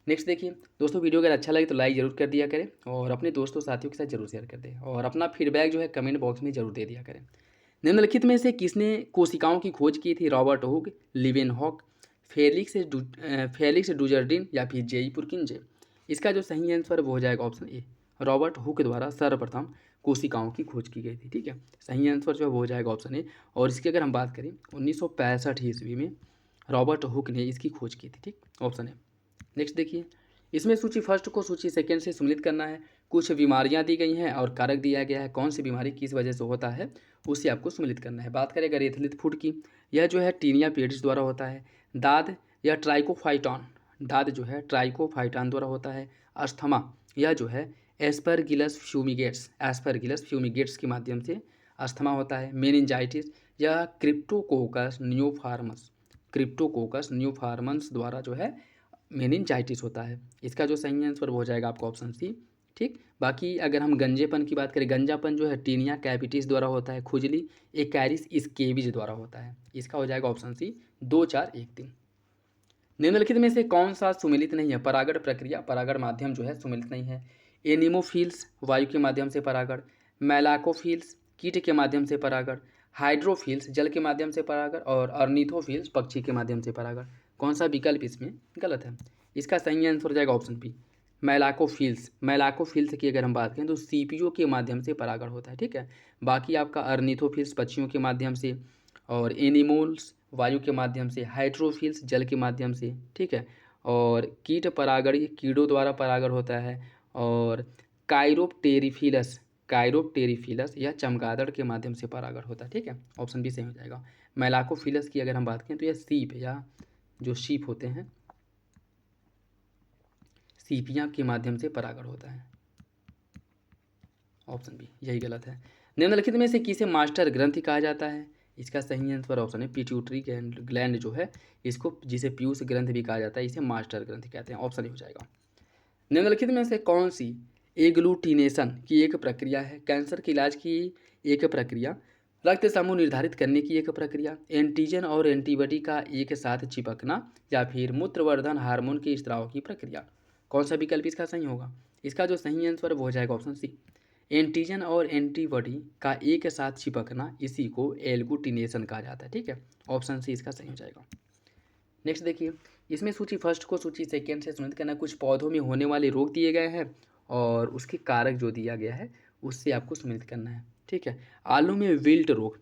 नेक्स्ट देखिए दोस्तों, वीडियो अगर अच्छा लगे तो लाइक ज़रूर कर दिया करें और अपने दोस्तों साथियों के साथ जरूर शेयर कर दें और अपना फीडबैक जो है कमेंट बॉक्स में जरूर दे दिया करें। निम्नलिखित में से किसने कोशिकाओं की खोज की थी? रॉबर्ट हुक, लिवेनहॉक, फेलिक्स डुजर्डिन या फिर जेई पुरकिंजे। इसका जो सही आंसर वो हो जाएगा ऑप्शन ए, रॉबर्ट हुक द्वारा सर्वप्रथम कोशिकाओं की खोज की गई थी। ठीक है, सही आंसर जो है वो हो जाएगा ऑप्शन ए। और इसकी अगर हम बात करें 1965 ईस्वी में रॉबर्ट हुक ने इसकी खोज की थी। ठीक, ऑप्शन ए। नेक्स्ट देखिए, इसमें सूची फर्स्ट को सूची सेकंड से सम्मिलित करना है। कुछ बीमारियां दी गई हैं और कारक दिया गया है, कौन सी बीमारी किस वजह से होता है उसे आपको सम्मिलित करना है। बात करें अगर एथलीट फूड की, यह जो है टीनिया पेडिस द्वारा होता है। दाद या ट्राइकोफाइटॉन, दाद जो है ट्राइकोफाइटॉन द्वारा होता है। अस्थमा, यह जो है एस्परगिलस फ्यूमिगेट्स के माध्यम से अस्थमा होता है। मेनिंजाइटिस, यह क्रिप्टोकोकस न्यूफार्मस द्वारा जो है मेनिनजाइटिस होता है। इसका जो सही आंसर वो हो जाएगा आपका ऑप्शन सी। ठीक, बाकी अगर हम गंजेपन की बात करें, गंजापन जो है टीनिया कैपिटिस द्वारा होता है, खुजली एकैरिस स्केबिज द्वारा होता है। इसका हो जाएगा ऑप्शन सी 2 4 1 3। निम्नलिखित में से कौन सा सुमेलित नहीं है? परागण प्रक्रिया, परागण माध्यम जो है सुमेलित नहीं है। एनिमोफिल्स वायु के माध्यम से परागण, मैलाकोफिल्स कीट के माध्यम से परागण, हाइड्रोफिल्स जल के माध्यम से परागण और अर्निथोफिल्स पक्षी के माध्यम से परागण। कौन सा विकल्प इसमें गलत है? इसका सही आंसर हो जाएगा ऑप्शन बी मैलाकोफिल्स। मैलाकोफिल्स की अगर हम बात करें तो सीपीओ के माध्यम से परागण होता है। ठीक है, बाकी आपका अर्निथोफिल्स पक्षियों के माध्यम से और एनिमोल्स वायु के माध्यम से, हाइड्रोफिल्स जल के माध्यम से। ठीक है, और कीट परागण ये कीड़ों द्वारा परागण होता है। और काइरोप्टेरिफिलस, काइरोप्टेरिफिलस यह चमगादड़ के माध्यम से परागण होता है। ठीक है, ऑप्शन बी सही हो जाएगा। मैलाकोफिलस की अगर हम बात करें तो यह सीप या जो शीप होते हैं सीपियाँ के माध्यम से परागण होता है। ऑप्शन बी यही गलत है। निम्नलिखित में से किसे मास्टर ग्रंथि कहा जाता है? इसका सही आंसर ऑप्शन है पिट्यूटरी ग्लैंड जो है, इसको जिसे पीयूष ग्रंथि भी कहा जाता है, इसे मास्टर ग्रंथि कहते हैं। ऑप्शन ही हो जाएगा। निम्नलिखित में से कौन सी एग्लूटिनेशन की एक प्रक्रिया है? कैंसर के इलाज की एक प्रक्रिया, रक्त समूह निर्धारित करने की एक प्रक्रिया, एंटीजन और एंटीबॉडी का एक साथ चिपकना, या फिर मूत्रवर्धन हार्मोन के स्त्राव की प्रक्रिया। कौन सा विकल्प इसका सही होगा? इसका जो सही आंसर वो हो जाएगा ऑप्शन सी एंटीजन और एंटीबॉडी का एक साथ चिपकना, इसी को एग्लूटिनेशन कहा जाता है। ठीक है, ऑप्शन सी इसका सही हो जाएगा। नेक्स्ट देखिए, इसमें सूची फर्स्ट को सूची सेकेंड से सुनिश्चित करना। कुछ पौधों में होने वाले रोग दिए गए हैं और उसके कारक जो दिया गया है उससे आपको सुनिश्चित करना है। ठीक है, आलू में विल्ट रोग,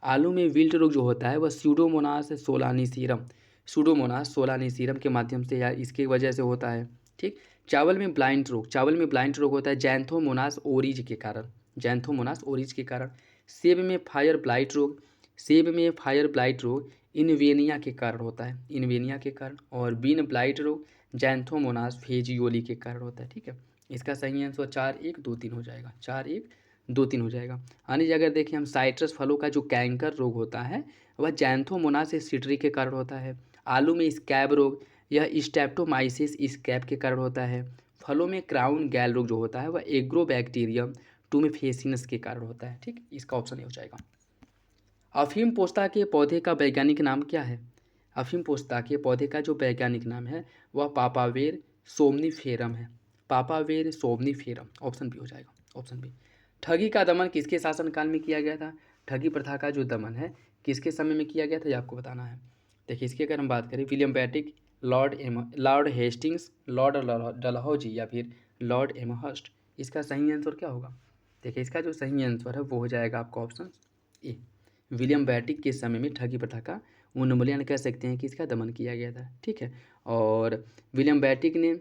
आलू में विल्ट रोग जो होता है वह स्यूडोमोनास सोलानिसीरम, सूडोमोनास सोलानिसीरम के माध्यम से या इसके वजह से होता है। ठीक, चावल में ब्लाइंड रोग, चावल में ब्लाइंड रोग होता है जैंथोमोनास ओरिज के कारण, जैंथोमोनास ओरिज के कारण। सेब में फायर ब्लाइट रोग, सेब में फायर ब्लाइट रोग इनवेनिया के कारण होता है, इनवेनिया के कारण। और बीन ब्लाइट रोग जैंथोमोनास फेजियोली के कारण होता है। ठीक है, इसका सही आंसर 4 1 2 3 हो जाएगा, 4 1 2 3 हो जाएगा। यानी अगर देखें हम साइट्रस फलों का जो कैंकर रोग होता है वह जैंथोमोनास एसिड्री के कारण होता है। आलू में स्कैब रोग यह स्टेप्टोमाइसिस स्कैब के कारण होता है। फलों में क्राउन गैल रोग जो होता है वह एग्रोबैक्टीरियम टूमेफेसिनस के कारण होता है। ठीक, इसका ऑप्शन ये हो जाएगा। अफीम पोस्ता के पौधे का वैज्ञानिक नाम क्या है? अफीम पोस्ता के पौधे का जो वैज्ञानिक नाम है वह पापावेर सोमनीफेरम है, पापावेर सोमनीफेरम। ऑप्शन बी हो जाएगा, ऑप्शन बी। ठगी का दमन किसके शासनकाल में किया गया था? ठगी प्रथा का जो दमन है किसके समय में किया गया था ये आपको बताना है। देखिए, इसकी अगर हम बात करें William बैटिक, Lord Hastings, Lord Dalhousie या फिर लॉर्ड एमहर्स्ट, इसका सही आंसर क्या होगा? देखिए, इसका जो सही आंसर है वो हो जाएगा आपका ऑप्शन ए। विलियम बैटिक के समय में ठगी प्रथा का उन्मूलन कह सकते हैं कि इसका दमन किया गया था। ठीक है, और विलियम बैटिक ने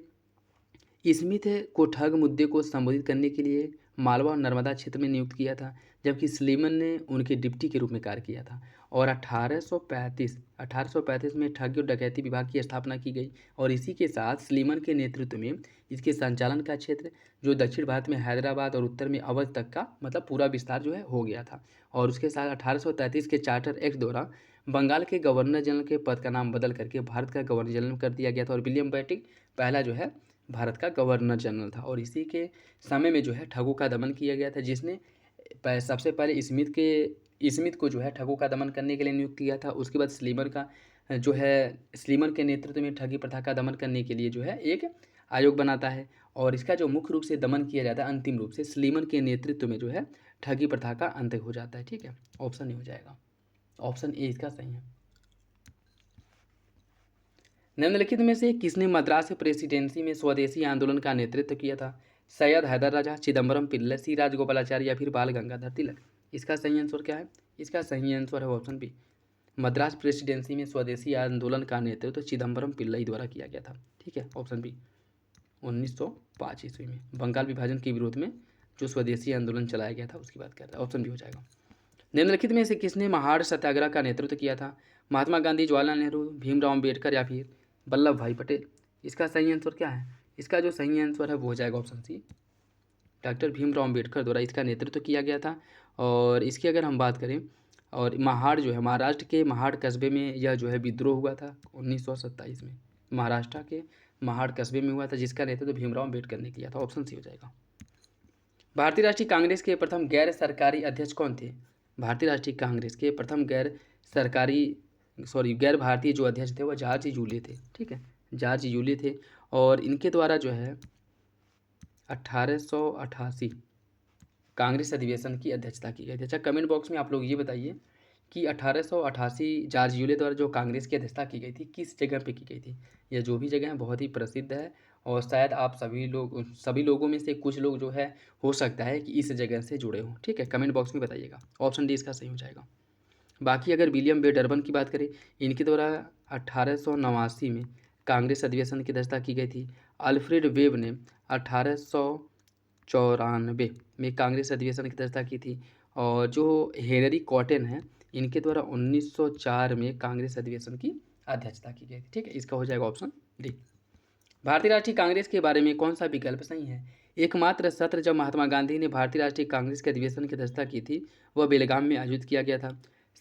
स्मिथ को ठग मुद्दे को संबोधित करने के लिए मालवा और नर्मदा क्षेत्र में नियुक्त किया था, जबकि स्लीमन ने उनके डिप्टी के रूप में कार्य किया था। और 1835 में ठगी और डकैती विभाग की स्थापना की गई और इसी के साथ स्लीमन के नेतृत्व में इसके संचालन का क्षेत्र जो दक्षिण भारत में हैदराबाद और उत्तर में अवध तक का मतलब पूरा विस्तार जो है हो गया था। और उसके साथ 1833 के चार्टर एक्ट द्वारा बंगाल के गवर्नर जनरल के पद का नाम बदल करके भारत का गवर्नर जनरल कर दिया गया था और विलियम बैटिक पहला जो है भारत का गवर्नर जनरल था। और इसी के समय में जो है ठगों का दमन किया गया था, जिसने सबसे पहले स्मिथ को जो है ठगों का दमन करने के लिए नियुक्त किया था। उसके बाद स्लीमन का जो है स्लीमन के नेतृत्व में ठगी प्रथा का दमन करने के लिए जो है एक आयोग बनाता है और इसका जो मुख्य रूप से दमन किया जाता है अंतिम रूप से स्लीमन के नेतृत्व में जो है ठगी प्रथा का अंत हो जाता है। ठीक है, ऑप्शन ए हो जाएगा, ऑप्शन ए इसका सही है। निम्नलिखित में से किसने मद्रास प्रेसिडेंसी में स्वदेशी आंदोलन का नेतृत्व किया था? सैयद हैदर राजा, चिदम्बरम पिल्लै, सी राजगोपालाचारी या फिर बाल गंगाधर तिलक। इसका सही आंसर क्या है? इसका सही आंसर है ऑप्शन बी मद्रास प्रेसिडेंसी में स्वदेशी आंदोलन का नेतृत्व चिदम्बरम पिल्लई द्वारा किया गया था। ठीक है, ऑप्शन बी 1905 ईस्वी में बंगाल विभाजन के विरोध में जो स्वदेशी आंदोलन चलाया गया था उसकी बात कर रहा है। ऑप्शन बी हो जाएगा। निम्नलिखित में से किसने महाड़ सत्याग्रह का नेतृत्व किया था? महात्मा गांधी, जवाहरलाल नेहरू, भीमराव अम्बेडकर या फिर वल्लभ भाई पटेल। इसका सही आंसर क्या है? इसका जो सही आंसर है वो हो जाएगा option C doctor Bhimrao Ambedkar द्वारा इसका नेतृत्व किया गया था। और इसकी अगर हम बात करें और महाड़ जो है महाराष्ट्र के महाड़ कस्बे में यह जो है विद्रोह हुआ था 1927 में। महाराष्ट्र के महाड़ कस्बे में हुआ था, जिसका नेतृत्व भीमराव अम्बेडकर ने किया था। ऑप्शन सी हो जाएगा। भारतीय राष्ट्रीय कांग्रेस के प्रथम गैर सरकारी अध्यक्ष कौन थे? भारतीय राष्ट्रीय कांग्रेस के प्रथम गैर भारतीय जो अध्यक्ष थे वो जॉर्ज यूले थे। ठीक है, जॉर्ज यूले थे। और इनके द्वारा जो है 1888 कांग्रेस अधिवेशन की अध्यक्षता की गई थी। अच्छा, कमेंट बॉक्स में आप लोग ये बताइए कि 1888 जॉर्ज यूले द्वारा जो कांग्रेस की अध्यक्षता की गई थी किस जगह पे की गई थी। यह जो भी जगह है बहुत ही प्रसिद्ध है और शायद आप सभी लोगों में से कुछ लोग जो है हो सकता है कि इस जगह से जुड़े हों। ठीक है, कमेंट बॉक्स में बताइएगा। ऑप्शन डी इसका सही हो जाएगा। बाकी अगर विलियम बे डर्बन की बात करें, इनके द्वारा 1889 में कांग्रेस अधिवेशन की अध्यक्षता की गई थी। अल्फ्रेड वेब ने 1894 में कांग्रेस अधिवेशन की अध्यक्षता की थी। और जो हेनरी कॉटन है, इनके द्वारा 1904 में कांग्रेस अधिवेशन की अध्यक्षता की गई थी। ठीक है, इसका हो जाएगा ऑप्शन डी। भारतीय राष्ट्रीय कांग्रेस के बारे में कौन सा विकल्प सही है? एकमात्र सत्र जब महात्मा गांधी ने भारतीय राष्ट्रीय कांग्रेस के अधिवेशन की अध्यक्षता की थी वह बेलगाम में आयोजित किया गया था।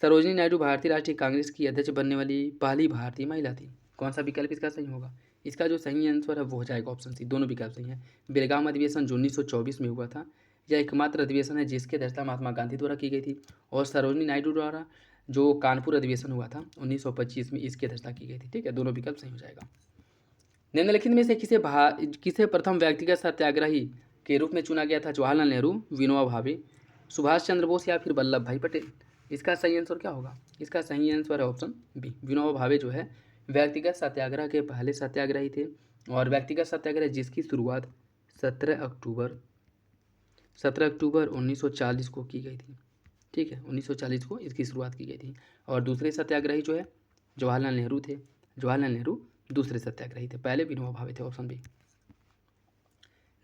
सरोजिनी नायडू भारतीय राष्ट्रीय कांग्रेस की अध्यक्ष बनने वाली पहली भारतीय महिला थी। कौन सा विकल्प इसका सही होगा? इसका जो सही आंसर है वो हो जाएगा ऑप्शन सी। दोनों विकल्प सही है। बेलगाम अधिवेशन जो 1924 में हुआ था, यह एकमात्र अधिवेशन है जिसकी अध्यक्षता महात्मा गांधी द्वारा की गई थी। और सरोजिनी नायडू द्वारा जो कानपुर अधिवेशन हुआ था 1925 में, इसकी अध्यक्षता की गई थी। ठीक है, दोनों विकल्प सही हो जाएगा। निम्नलिखित में से किसे प्रथम व्यक्तिगत सत्याग्रही के रूप में चुना गया था? जवाहरलाल नेहरू, विनोबा भावे, सुभाष चंद्र बोस या फिर वल्लभ भाई पटेल? इसका सही आंसर क्या होगा? इसका सही आंसर है ऑप्शन बी। विनोबा भावे जो है व्यक्तिगत सत्याग्रह के पहले सत्याग्रही थे। और व्यक्तिगत सत्याग्रह जिसकी शुरुआत 17 अक्टूबर 1940 को की गई थी। ठीक है, 1940 को इसकी शुरुआत की गई थी। और दूसरे सत्याग्रही जो है जवाहरलाल नेहरू थे। जवाहरलाल नेहरू दूसरे सत्याग्रही थे, पहले विनोबा भावे थे। Option B.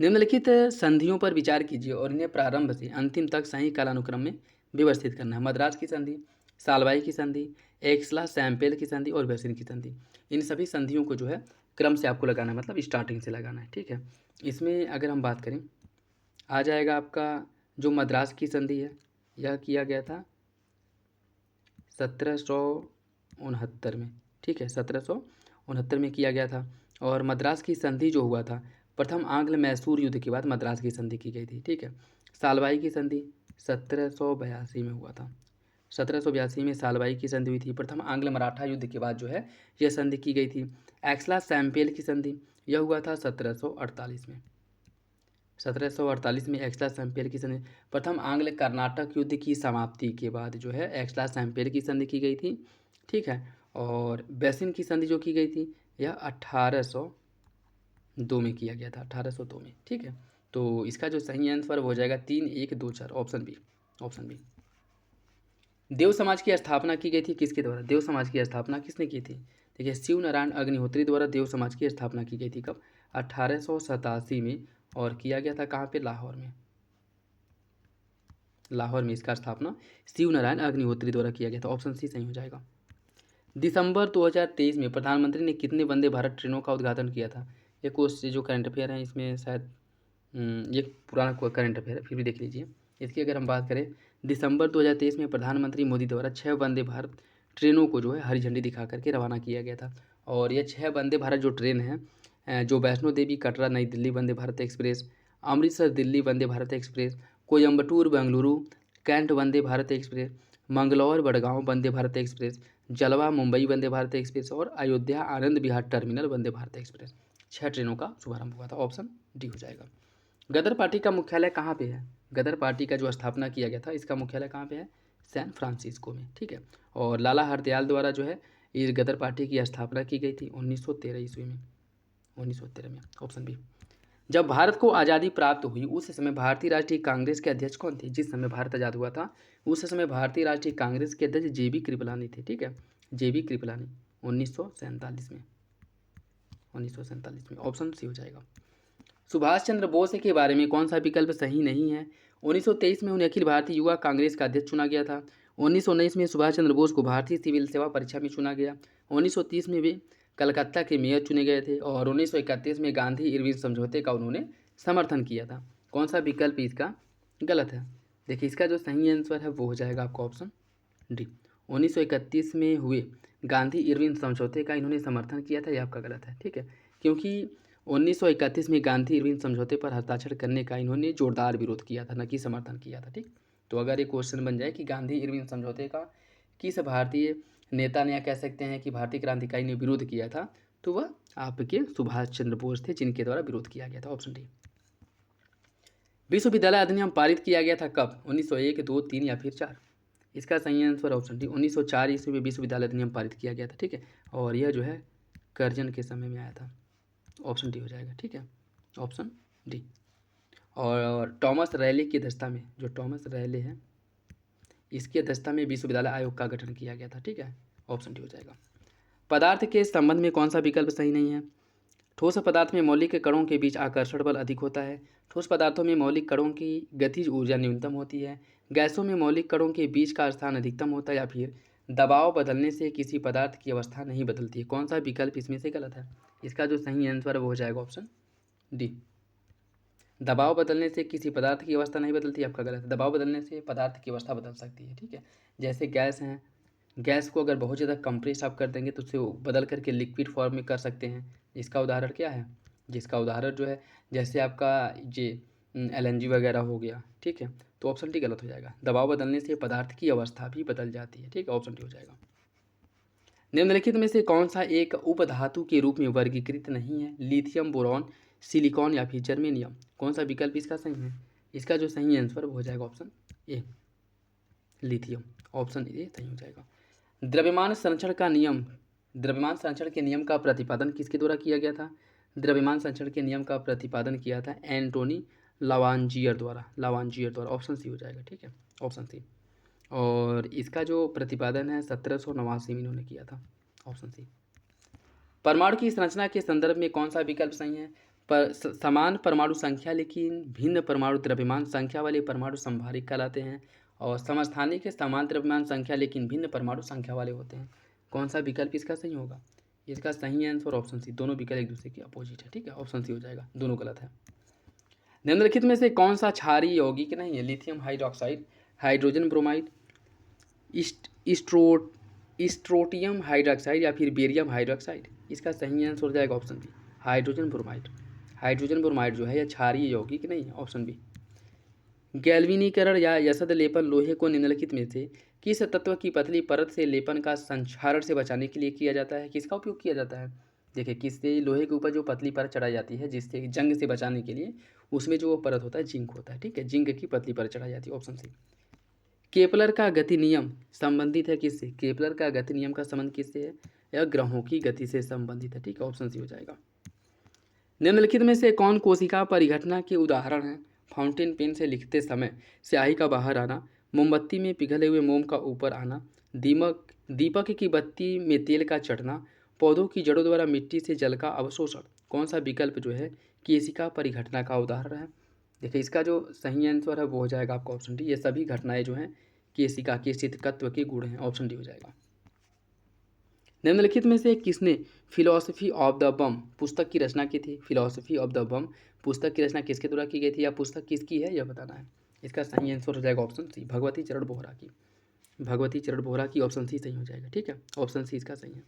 निम्नलिखित संधियों पर विचार कीजिए और इन्हें प्रारंभ से अंतिम तक सही कालानुक्रम में व्यवस्थित करना है। मद्रास की संधि, सालबाई की संधि, एक्सला सैम्पेल की संधि और वेसिन की संधि। इन सभी संधियों को जो है क्रम से आपको लगाना है, मतलब स्टार्टिंग से लगाना है। ठीक है, इसमें अगर हम बात करें आ जाएगा आपका जो मद्रास की संधि है, यह किया गया था 1769 में। ठीक है, 1769 में किया गया था। और मद्रास की संधि जो हुआ था प्रथम आंग्ल मैसूर युद्ध के बाद मद्रास की संधि की गई थी। ठीक है, सालबाई की संधि 1782 में हुआ था। 1782 में सालबाई की संधि हुई थी। प्रथम आंग्ल मराठा युद्ध के बाद जो है यह संधि की गई थी। एक्सला सैम्पेल की संधि यह हुआ था 1748 में। 1748 में एक्सला सैम्पेल की संधि प्रथम आंग्ल कर्नाटक युद्ध की समाप्ति के बाद जो है एक्सला सैम्पेल की संधि की गई थी। ठीक है, और बेसिन की संधि जो की गई थी यह 1802 में किया गया था, 1802 में। ठीक है, तो इसका जो सही आंसर हो जाएगा 3124, option B. Option B. Dev Samaj की स्थापना की गई थी किसके द्वारा? देव समाज की स्थापना किसने की थी? देखिए, शिव नारायण अग्निहोत्री द्वारा देव समाज की स्थापना की गई थी। कब? 1887 में। और किया गया था कहाँ पे? लाहौर में। लाहौर में इसका स्थापना शिव नारायण अग्निहोत्री द्वारा किया गया था। ऑप्शन सी सही हो जाएगा। दिसंबर 2023 में प्रधानमंत्री ने कितने वंदे भारत ट्रेनों का उद्घाटन किया था? ये कुछ जो करंट अफेयर है इसमें शायद ये पुराना करंट अफेयर है, फिर भी देख लीजिए। इसकी अगर हम बात करें, दिसंबर 2023 में प्रधानमंत्री मोदी द्वारा 6 वंदे भारत ट्रेनों को जो है हरी झंडी दिखा करके रवाना किया गया था। और ये 6 वंदे भारत जो ट्रेन है जो वैष्णो देवी कटरा नई Delhi Vande Bharat express, Amritsar Delhi Vande Bharat express, Coimbatore Bengaluru cantt Vande Bharat express, Manglaur Badgaon Vande Bharat express, जलवा मुंबई वंदे भारत एक्सप्रेस और अयोध्या आनंद विहार टर्मिनल वंदे भारत एक्सप्रेस, 6 ट्रेनों का शुभारंभ हुआ था। ऑप्शन डी हो जाएगा। गदर पार्टी का मुख्यालय कहाँ पे है? गदर पार्टी का जो स्थापना किया गया था इसका मुख्यालय कहाँ पे है? सैन फ्रांसिस्को में। ठीक है, और लाला हरदयाल द्वारा जो है इस गदर पार्टी की स्थापना की गई थी 1913 ईस्वी में। 1913 में। Option B. जब भारत को आज़ादी प्राप्त हुई उस समय भारतीय राष्ट्रीय कांग्रेस के अध्यक्ष कौन थे? जिस समय भारत आज़ाद हुआ था उस समय भारतीय राष्ट्रीय कांग्रेस के अध्यक्ष JB कृपलानी थे। ठीक है, JB कृपलानी 1947 में। 1947 में। ऑप्शन सी हो जाएगा। सुभाष चंद्र बोस के बारे में कौन सा विकल्प सही नहीं है? 1923 में उन्हें अखिल भारतीय युवा कांग्रेस का अध्यक्ष चुना गया था। 1919 में सुभाष चंद्र बोस को भारतीय सिविल सेवा परीक्षा में चुना गया। 1930 में वे कलकत्ता के मेयर चुने गए थे। और 1931 में गांधी इरविन समझौते का उन्होंने समर्थन किया था। कौन सा विकल्प इसका गलत है? देखिए, इसका जो सही आंसर है वो हो जाएगा आपका ऑप्शन डी। 1931 में हुए गांधी इरविन समझौते का इन्होंने समर्थन किया था, ये आपका गलत है। ठीक है, क्योंकि 1931 में गांधी इरविन समझौते पर हस्ताक्षर करने का इन्होंने जोरदार विरोध किया था, न कि समर्थन किया था। ठीक, तो अगर ये क्वेश्चन बन जाए कि गांधी इरविन समझौते का किस भारतीय नेता ने, या कह सकते हैं कि भारतीय क्रांतिकारी ने विरोध किया था, तो वह आपके सुभाष चंद्र बोस थे, जिनके द्वारा विरोध किया गया था। Option D. विश्वविद्यालय अधिनियम पारित किया गया था कब? 1901, 2, 3 या फिर 4? इसका सही आंसर ऑप्शन डी, 1904 ईस्वी में विश्वविद्यालय अधिनियम पारित किया गया था। ठीक है, और यह जो है कर्जन के समय में आया था। ऑप्शन डी हो जाएगा। ठीक है, ऑप्शन डी। और टॉमस रैले की अध्यक्षता में, जो टॉमस रैले है, इसकी अध्यक्षता में विश्वविद्यालय आयोग का गठन किया गया था। ठीक है, ऑप्शन डी हो जाएगा। पदार्थ के संबंध में कौन सा विकल्प सही नहीं है? ठोस पदार्थ में मौलिक कणों के बीच आकर्षण बल अधिक होता है। ठोस पदार्थों में मौलिक कणों की गतिज ऊर्जा न्यूनतम होती है। गैसों में मौलिक कणों के बीच का स्थान अधिकतम होता है। या फिर दबाव बदलने से किसी पदार्थ की अवस्था नहीं बदलती है। कौन सा विकल्प इसमें से गलत है? इसका जो सही आंसर वो हो जाएगा ऑप्शन डी। दबाव बदलने से किसी पदार्थ की अवस्था नहीं बदलती, आपका गलत है। दबाव बदलने से पदार्थ की अवस्था बदल सकती है। ठीक है, जैसे गैस हैं, गैस को अगर बहुत ज़्यादा कंप्रेस आप कर देंगे तो उसे बदल करके लिक्विड फॉर्म में कर सकते हैं। इसका उदाहरण क्या है? जिसका उदाहरण जो है, जैसे आपका ये LNG वगैरह हो गया। ठीक है, तो ऑप्शन डी गलत हो जाएगा। दबाव बदलने से पदार्थ की अवस्था भी बदल जाती है। ठीक है, ऑप्शन डी हो जाएगा। निम्नलिखित में से कौन सा एक उपधातु के रूप में वर्गीकृत नहीं है? लिथियम, बोरॉन, सिलिकॉन या फिर जर्मेनियम? कौन सा विकल्प इसका सही है? इसका जो सही आंसर वो हो जाएगा option A, lithium. Option A सही हो जाएगा। द्रव्यमान संरक्षण का नियम, द्रव्यमान संरक्षण के नियम का प्रतिपादन किसके द्वारा किया गया था? द्रव्यमान संरक्षण के नियम का प्रतिपादन किया था एंटोनी लावांजियर द्वारा। लावांजियर द्वारा, ऑप्शन सी हो जाएगा। ठीक है, ऑप्शन सी। और इसका जो प्रतिपादन है 1789 में इन्होंने किया था। Option C. परमाणु की संरचना के संदर्भ में कौन सा विकल्प सही है? समान परमाणु संख्या लेकिन भिन्न परमाणु द्रव्यमान संख्या वाले परमाणु संभारिक कहलाते हैं। और समस्थानिक समान द्रव्यमान संख्या लेकिन भिन्न परमाणु संख्या वाले होते हैं। कौन सा विकल्प इसका सही होगा? इसका सही आंसर ऑप्शन सी। दोनों विकल्प एक दूसरे के अपोजिट है। ठीक है, ऑप्शन सी हो जाएगा, दोनों गलत है। निम्नलिखित में से कौन सा क्षारीय यौगिक नहीं है? Lithium hydroxide, hydrogen bromide, strontium hydroxide या फिर बेरियम हाइड्रोक्साइड? इसका सही आंसर हो जाएगा option B, hydrogen bromide. Hydrogen bromide जो है यह क्षारीय यौगिक नहीं है। Option B. गैल्वेनीकरण या यसद लेपन लोहे को निम्नलिखित में से किस तत्व की पतली परत से लेपन का संक्षारण से बचाने के लिए किया जाता है? किसका उपयोग किया जाता है? देखिए, किससे? लोहे के ऊपर जो पतली परत चढ़ाई जाती है जिससे जंग से बचाने के लिए, उसमें जो वो परत होता है जिंक होता है। ठीक है, जिंक की पतली परत चढ़ाई जाती है। Option C. केपलर का गति नियम संबंधित है किससे? केपलर का गति नियम का संबंध किससे है? यह ग्रहों की गति से संबंधित है। ठीक है, ऑप्शन सी हो जाएगा। निम्नलिखित में से कौन कोशिका परिघटना के उदाहरण हैं? फाउंटेन पेन से लिखते समय स्याही का बाहर आना, मोमबत्ती में पिघले हुए मोम का ऊपर आना, दीपक की बत्ती में तेल का चढ़ना, पौधों की जड़ों द्वारा मिट्टी से जल का अवशोषण? कौन सा विकल्प जो है केशिका परिघटना का उदाहरण है? देखिए, इसका जो सही आंसर है वो हो जाएगा आपका ऑप्शन डी। ये सभी घटनाएं जो हैं केशिका के शीतकत्व के गुण हैं। ऑप्शन डी हो जाएगा। निम्नलिखित में से किसने फिलॉसफी ऑफ द बम पुस्तक की रचना की थी? फिलॉसफी ऑफ द बम पुस्तक की रचना किसके द्वारा की गई थी, या पुस्तक किसकी है यह बताना है। इसका सही आंसर हो जाएगा ऑप्शन सी, भगवती चरण बोहरा की। भगवती चरण बोहरा की, ऑप्शन सी सही हो जाएगा। ठीक है, ऑप्शन सी इसका सही है।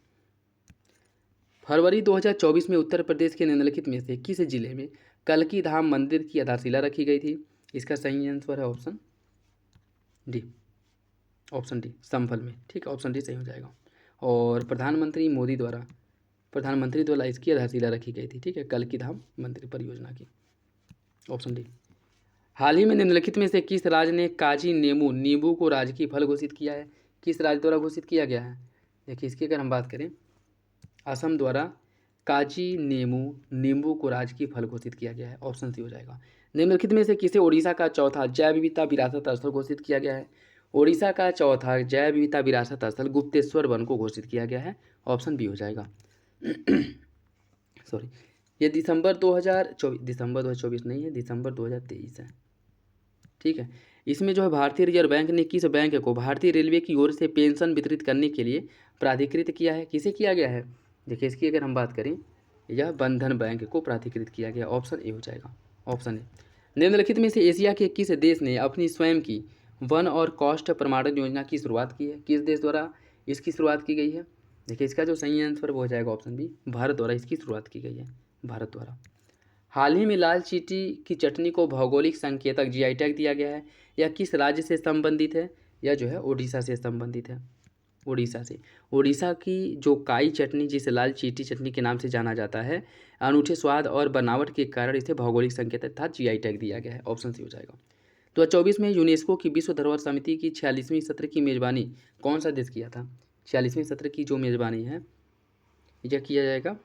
फरवरी 2024 में उत्तर प्रदेश के निम्नलिखित में से किस जिले में कल्की धाम मंदिर की आधारशिला रखी गई थी? इसका सही आंसर है ऑप्शन डी, ऑप्शन डी, संभल में। ठीक है, ऑप्शन डी सही हो जाएगा। और प्रधानमंत्री द्वारा इसकी आधारशिला रखी गई थी। ठीक है, कल्की धाम मंदिर परियोजना की। Option D. हाल ही में निम्नलिखित में से किस राज्य ने काजी नींबू को राजकीय फल घोषित किया है? किस राज्य द्वारा घोषित किया गया है? देखिए, इसकी अगर हम बात करें, असम द्वारा काजी नींबू को राजकीय फल घोषित किया गया है। ऑप्शन सी हो जाएगा। निम्नलिखित में से किसे ओडिशा का चौथा जैव विविधता विरासत स्थल घोषित किया गया है? ओडिशा का चौथा जैव विविधता विरासत स्थल गुप्तेश्वर वन को घोषित किया गया है। ऑप्शन बी हो जाएगा। सॉरी, ये दिसंबर 2024 नहीं है, दिसंबर 2023 है। ठीक है, इसमें जो है भारतीय रिजर्व बैंक ने किस बैंक को भारतीय रेलवे की ओर से पेंशन वितरित करने के लिए प्राधिकृत किया है? किसे किया गया है? देखिए, इसकी अगर हम बात करें, यह बंधन बैंक को प्राधिकृत किया गया। ऑप्शन ए हो जाएगा, ऑप्शन ए। निम्नलिखित में से एशिया के किस देश ने अपनी स्वयं की वन और कॉस्ट प्रमाणन योजना की शुरुआत की है? किस देश द्वारा इसकी शुरुआत की गई है? देखिए इसका जो सही आंसर वो हो जाएगा ऑप्शन बी, भारत द्वारा इसकी शुरुआत की गई है, भारत द्वारा। हाल ही में लाल चींटी की चटनी को भौगोलिक संकेतक जीआई टैग दिया गया है। यह किस राज्य से संबंधित है? यह जो है उड़ीसा से संबंधित है, उड़ीसा से। उड़ीसा की जो काई चटनी, जिसे लाल चींटी चटनी के नाम से जाना जाता है, अनूठे स्वाद और बनावट के कारण इसे भौगोलिक संकेतक अर्थात जीआई टैग दिया गया है। ऑप्शन सी हो जाएगा। 2024 में यूनेस्को की विश्व धरोहर समिति की 46वीं सत्र की मेज़बानी कौन सा देश किया था? 46वीं सत्र की जो मेज़बानी है यह किया जाएगा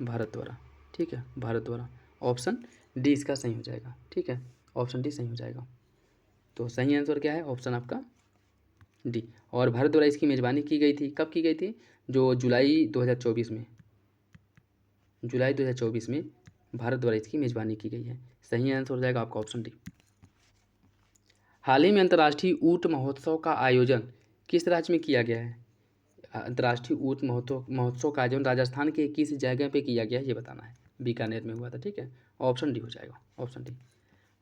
भारत द्वारा, ठीक है, भारत द्वारा। ऑप्शन डी इसका सही हो जाएगा, ठीक है, ऑप्शन डी सही हो जाएगा। तो सही आंसर क्या है? ऑप्शन आपका डी। और भारत द्वारा इसकी मेज़बानी की गई थी, कब की गई थी? जो जुलाई 2024 में, जुलाई 2024 में भारत द्वारा इसकी मेज़बानी की गई है। सही आंसर हो जाएगा आपका ऑप्शन डी। हाल ही में अंतर्राष्ट्रीय ऊँट महोत्सव का आयोजन किस राज्य में किया गया है? अंतर्राष्ट्रीय ऊँट महोत्सव का आयोजन राजस्थान के किस जगह पे किया गया है, ये बताना है। बीकानेर में हुआ था, ठीक है, ऑप्शन डी हो जाएगा, ऑप्शन डी।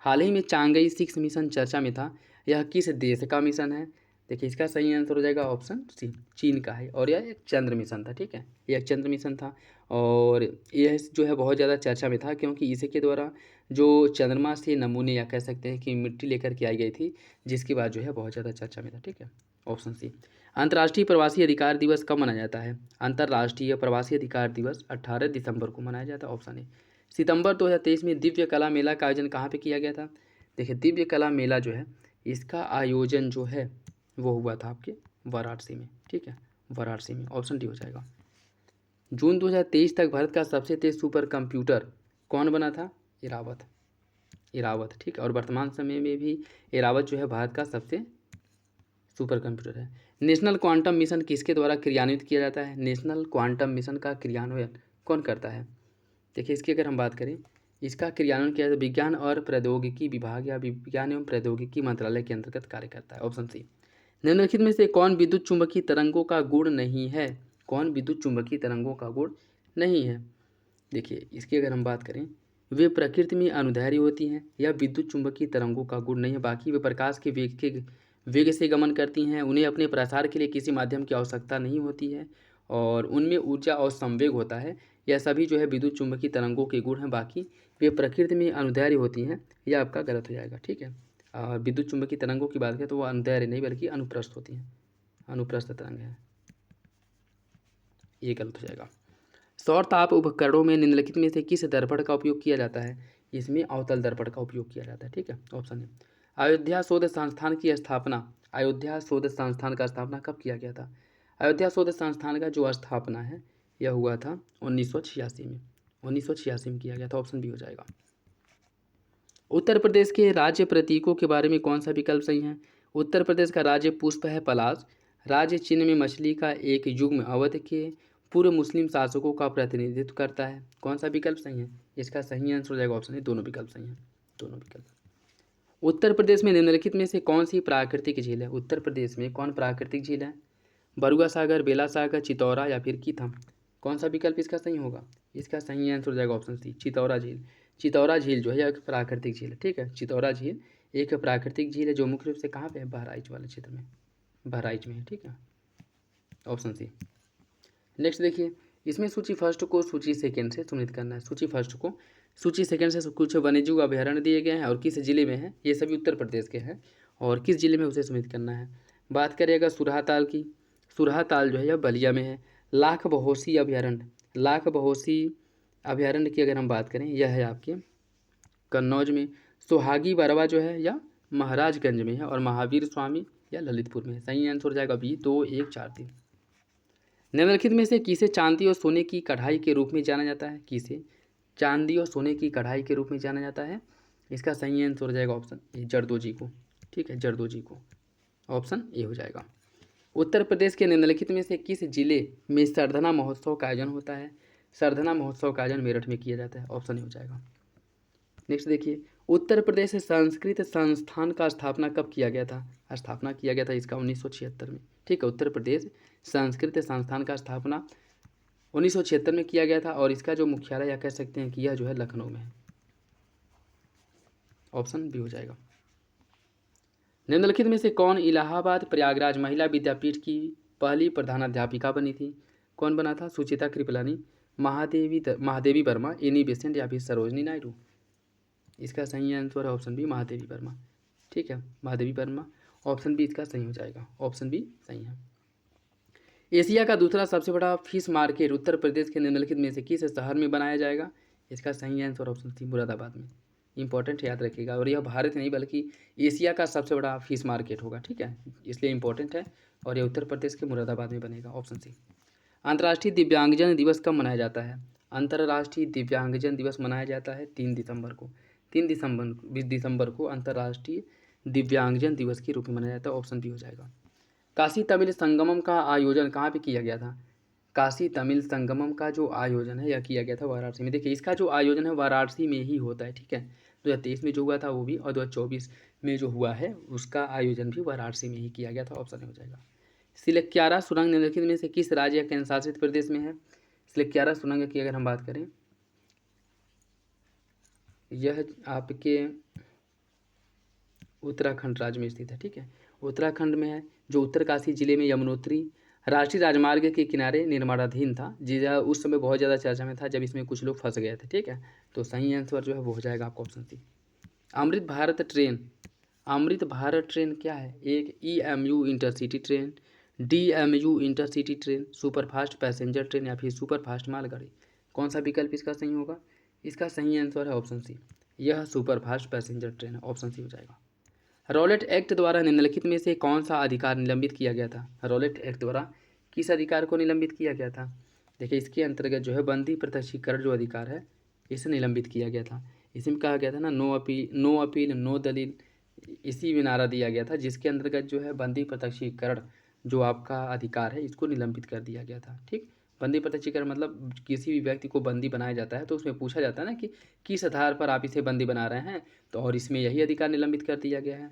हाल ही में चांगई 6 मिशन चर्चा में था, यह किस देश का मिशन है? देखिए इसका सही आंसर हो जाएगा ऑप्शन सी, चीन का है, और यह एक चंद्र मिशन था, ठीक है, यह एक चंद्र मिशन था। और यह जो है बहुत ज़्यादा चर्चा में था, क्योंकि इसके द्वारा जो चंद्रमा से नमूने या कह सकते हैं कि मिट्टी लेकर के आई गई थी, जिसके बाद जो है बहुत ज़्यादा चर्चा में था, ठीक है, ऑप्शन सी। अंतर्राष्ट्रीय प्रवासी अधिकार दिवस कब मनाया जाता है? अंतर्राष्ट्रीय प्रवासी अधिकार दिवस 18 दिसंबर को मनाया जाता है, ऑप्शन ए। सितंबर 2023 में दिव्य कला मेला का आयोजन कहाँ पे किया गया था? देखिए दिव्य कला मेला जो है इसका आयोजन जो है वो हुआ था आपके वाराणसी में, ठीक है, वाराणसी में, ऑप्शन डी हो जाएगा। जून 2023 तक भारत का सबसे तेज सुपर कंप्यूटर कौन बना था? इरावत, इरावत, ठीक है, और वर्तमान समय में भी इरावत जो है भारत का सबसे सुपर कंप्यूटर है। नेशनल क्वांटम मिशन किसके द्वारा क्रियान्वित किया जाता है? नेशनल क्वांटम मिशन का क्रियान्वयन कौन करता है? देखिए इसकी अगर हम बात करें, इसका क्रियान्वयन किया जाता है विज्ञान और प्रौद्योगिकी विभाग या विज्ञान एवं प्रौद्योगिकी मंत्रालय के अंतर्गत कार्य करता है, ऑप्शन सी। निम्नलिखित में से कौन विद्युत चुंबकीय तरंगों का गुण नहीं है? कौन विद्युत चुंबकीय तरंगों का गुण नहीं है? देखिए इसकी अगर हम बात करें, वे प्रकृति में अनुदैर्ध्य होती हैं, या विद्युत चुंबकीय तरंगों का गुण नहीं है। बाकी वे प्रकाश के वेग से गमन करती हैं, उन्हें अपने प्रसार के लिए किसी माध्यम की आवश्यकता नहीं होती है, और उनमें ऊर्जा और संवेग होता है। यह सभी जो है विद्युत चुंबकीय तरंगों के गुण हैं। बाकी वे प्रकृति में अनुदैर्ध्य होती हैं, यह आपका गलत हो जाएगा, ठीक है। विद्युत चुंबकीय तरंगों की बात करें तो वो अनुदैर्ध्य नहीं बल्कि अनुप्रस्थ होती हैं, अनुप्रस्थ तरंग है, ये गलत हो जाएगा। सौर ताप उपकरणों में निम्नलिखित में से किस दर्पण का उपयोग किया जाता है? इसमें अवतल दर्पण का उपयोग किया जाता है, ठीक है, ऑप्शन है। अयोध्या शोध संस्थान की स्थापना, अयोध्या शोध संस्थान का स्थापना कब किया गया था? अयोध्या शोध संस्थान का जो स्थापना है यह हुआ था 1986 में, 1986 में किया गया था, ऑप्शन बी हो जाएगा। उत्तर प्रदेश के राज्य प्रतीकों के बारे में कौन सा विकल्प सही है? उत्तर प्रदेश का राज्य पुष्प है पलाश, राज्य चिन्ह में मछली का एक युग्म अवध के पूर्व मुस्लिम शासकों का प्रतिनिधित्व करता है। कौन सा विकल्प सही है? इसका सही आंसर हो जाएगा ऑप्शन है, दोनों विकल्प सही हैं, दोनों विकल्प। उत्तर प्रदेश में निम्नलिखित में से कौन सी प्राकृतिक झील है? उत्तर प्रदेश में कौन प्राकृतिक झील है? बरुआ सागर, बेला सागर, चितौरा या फिर कीथम? कौन सा विकल्प इसका सही होगा? इसका सही आंसर हो जाएगा ऑप्शन सी, चितौरा झील। चितौरा झील जो है एक प्राकृतिक झील है, ठीक है, चितौरा झील एक प्राकृतिक झील है जो मुख्य रूप से कहाँ पे है? बहराइच वाले क्षेत्र में, बहराइच में है, ठीक है, ऑप्शन सी। नेक्स्ट देखिए, इसमें सूची फर्स्ट को सूची सेकेंड से चुनित करना है। सूची फर्स्ट को सूची सेकेंड से कुछ वन्यजीव अभ्यारण्य दिए गए हैं और किस जिले में है, ये सभी उत्तर प्रदेश के हैं, और किस जिले में उसे चुनित करना है। बात करिएगा सुरहा ताल की, सुरहा ताल जो है यह बलिया में है। लाख बहोसी अभ्यारण्य, लाख बहोसी अभ्यारण्य की अगर हम बात करें यह है आपके कन्नौज में। सुहागी बरवा जो है या महाराजगंज में है, और महावीर स्वामी या ललितपुर में है। सही आंसर हो जाएगा बी, 2, 1, 4, 3। निम्नलिखित में से किसे चांदी और सोने की कढ़ाई के रूप में जाना जाता है? किसे चांदी और सोने की कढ़ाई के रूप में जाना जाता है? इसका सही आंसर हो जाएगा ऑप्शन ए, जरदोजी को, ठीक है, जरदोजी को, ऑप्शन ए हो जाएगा। उत्तर प्रदेश के निम्नलिखित में से किस जिले में सरधना महोत्सव का आयोजन होता है? सरधना महोत्सव का आयोजन मेरठ में किया जाता है, ऑप्शन ए हो जाएगा। नेक्स्ट देखिए, उत्तर प्रदेश संस्कृत संस्थान का स्थापना कब किया गया था? स्थापना किया गया था इसका 1976 में, ठीक है। उत्तर प्रदेश संस्कृत संस्थान का स्थापना 1976 में किया गया था, और इसका जो मुख्यालय या कह सकते हैं कि यह जो है लखनऊ में है, ऑप्शन बी हो जाएगा। निम्नलिखित में से कौन इलाहाबाद प्रयागराज महिला विद्यापीठ की पहली प्रधानाध्यापिका बनी थी? कौन बना था? सुचिता कृपलानी, महादेवी वर्मा, एनी बेसेंट या फिर सरोजनी नायडू? इसका सही आंसर है ऑप्शन बी, महादेवी वर्मा। ठीक है, महादेवी वर्मा। ऑप्शन बी इसका सही हो जाएगा, ऑप्शन बी सही है। एशिया का दूसरा सबसे बड़ा फिश मार्केट उत्तर प्रदेश के निम्नलिखित में से किस शहर में बनाया जाएगा? इसका सही आंसर ऑप्शन सी, मुरादाबाद में। इंपॉर्टेंट याद रखिएगा, और यह भारत नहीं बल्कि एशिया का सबसे बड़ा फिश मार्केट होगा। ठीक है, इसलिए इंपॉर्टेंट है, और यह उत्तर प्रदेश के मुरादाबाद में बनेगा, ऑप्शन सी। अंतर्राष्ट्रीय दिव्यांगजन दिवस कब मनाया जाता है? अंतर्राष्ट्रीय दिव्यांगजन दिवस मनाया जाता है 3 दिसंबर को। 3 दिसंबर को अंतर्राष्ट्रीय दिव्यांगजन दिवस के रूप में मनाया जाता है, ऑप्शन बी हो जाएगा। काशी तमिल संगमम का आयोजन कहाँ पे किया गया था? काशी तमिल संगमम का जो आयोजन है यह किया गया था वाराणसी में। देखिए, इसका जो आयोजन है वाराणसी में ही होता है। ठीक है, 2023 में जो हुआ था वो भी, और 2024 में जो हुआ है उसका आयोजन भी वाराणसी में ही किया गया था, ऑप्शन हो जाएगा। सिलक्यारा सुरंग निम्नलिखित में से किस राज्य या केंद्र शासित प्रदेश में है? सिलक्यारा सुरंग की अगर हम बात करें, यह आपके उत्तराखंड राज्य में स्थित है। ठीक है, उत्तराखंड में है, जो उत्तरकाशी जिले में यमुनोत्री राष्ट्रीय राजमार्ग के किनारे निर्माणाधीन था, जिसका उस समय बहुत ज़्यादा चर्चा में था जब इसमें कुछ लोग फंस गए थे। ठीक है, तो सही आंसर जो है वो हो जाएगा आपका option C. Amrit Bharat train, Amrit Bharat train क्या है? एक EMU intercity train, DMU intercity train, superfast passenger train या फिर सुपरफास्ट मालगाड़ी? कौन सा विकल्प इसका सही होगा? इसका सही आंसर है ऑप्शन सी, यह सुपरफास्ट पैसेंजर ट्रेन है, ऑप्शन सी हो जाएगा। रॉलेट एक्ट द्वारा निम्नलिखित में से कौन सा अधिकार निलंबित किया गया था? रॉलेट एक्ट द्वारा किस अधिकार को निलंबित किया गया था? देखिए, इसके अंतर्गत जो है बंदी प्रत्यक्षीकरण जो अधिकार है इसे निलंबित किया गया था। इसी में कहा गया था ना, नो अपील नो दलील, इसी में नारा दिया गया था, जिसके अंतर्गत जो है बंदी प्रत्यक्षीकरण जो आपका अधिकार है इसको निलंबित कर दिया गया था। ठीक, बंदी प्रत्यक्षीकरण मतलब किसी भी व्यक्ति को बंदी बनाया जाता है तो उसमें पूछा जाता है ना कि किस आधार पर आप इसे बंदी बना रहे हैं, तो और इसमें यही अधिकार निलंबित कर दिया गया है,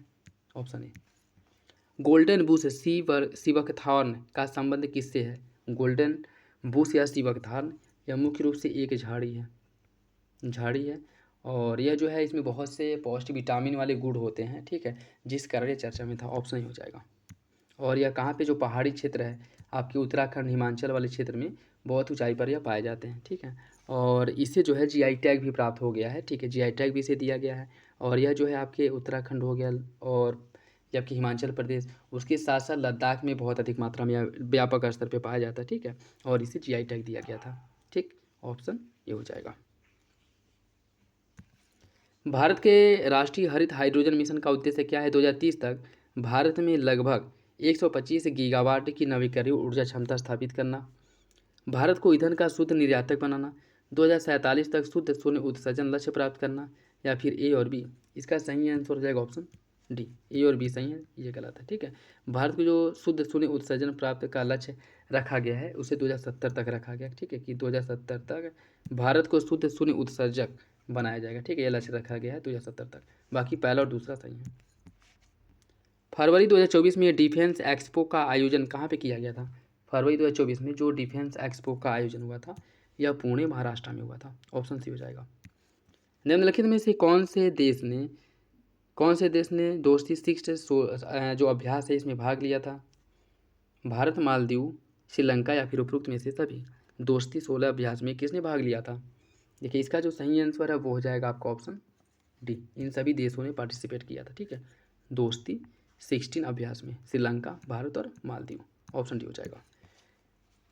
ऑप्शन ए। गोल्डन बुश सिवकथॉर्न का संबंध किससे है? गोल्डन बुश या सिवकथॉर्न यह मुख्य रूप से एक झाड़ी है, और यह जो है इसमें बहुत से पौष्टिक विटामिन वाले गुण होते हैं। ठीक है, जिस कारण ये चर्चा में था, ऑप्शन ही हो जाएगा। और यह कहाँ पे, जो पहाड़ी क्षेत्र है आपके उत्तराखंड हिमाचल वाले क्षेत्र में बहुत ऊंचाई पर यह पाए जाते हैं। ठीक है, और इसे जो है GI टैग भी प्राप्त हो गया है। ठीक है, GI टैग भी इसे दिया गया है, और यह जो है आपके उत्तराखंड हो गया और जबकि हिमाचल प्रदेश, उसके साथ साथ लद्दाख में बहुत अधिक मात्रा में व्यापक स्तर पर पाया जाता है। ठीक है, और इसे GI टैग दिया गया था। ठीक, ऑप्शन ये हो जाएगा। भारत के राष्ट्रीय हरित हाइड्रोजन मिशन का उद्देश्य क्या है? 2030 तक भारत में लगभग 125 गीगावाट की नवीकरणीय ऊर्जा क्षमता स्थापित करना, भारत को ईंधन का शुद्ध निर्यातक बनाना, 2047 तक शुद्ध शून्य उत्सर्जन लक्ष्य प्राप्त करना, या फिर ए और बी? इसका सही आंसर हो जाएगा ऑप्शन डी, ए और बी सही है, ये गलत है। ठीक है, भारत को जो शुद्ध शून्य उत्सर्जन प्राप्त का लक्ष्य रखा गया है उसे 2070 तक रखा गया। ठीक है, कि 2070 तक भारत को शुद्ध शून्य उत्सर्जक बनाया जाएगा। ठीक है, ये लक्ष्य रखा गया है 2070 तक, बाकी पहला और दूसरा सही है। फरवरी 2024 में डिफेंस एक्सपो का आयोजन कहाँ पे किया गया था? फरवरी 2024 में जो डिफेंस एक्सपो का आयोजन हुआ था यह पुणे महाराष्ट्र में हुआ था, ऑप्शन सी हो जाएगा। निम्नलिखित में से कौन से देश ने दोस्ती 6 जो अभ्यास है इसमें भाग लिया था? भारत, मालदीव, श्रीलंका या फिर उपरोक्त में से सभी? दोस्ती 16 अभ्यास में किसने भाग लिया था? देखिए, इसका जो सही आंसर है वो हो जाएगा आपका ऑप्शन डी, इन सभी देशों ने पार्टिसिपेट किया था। ठीक है, दोस्ती 16 अभ्यास में श्रीलंका, भारत और मालदीव, ऑप्शन डी हो जाएगा।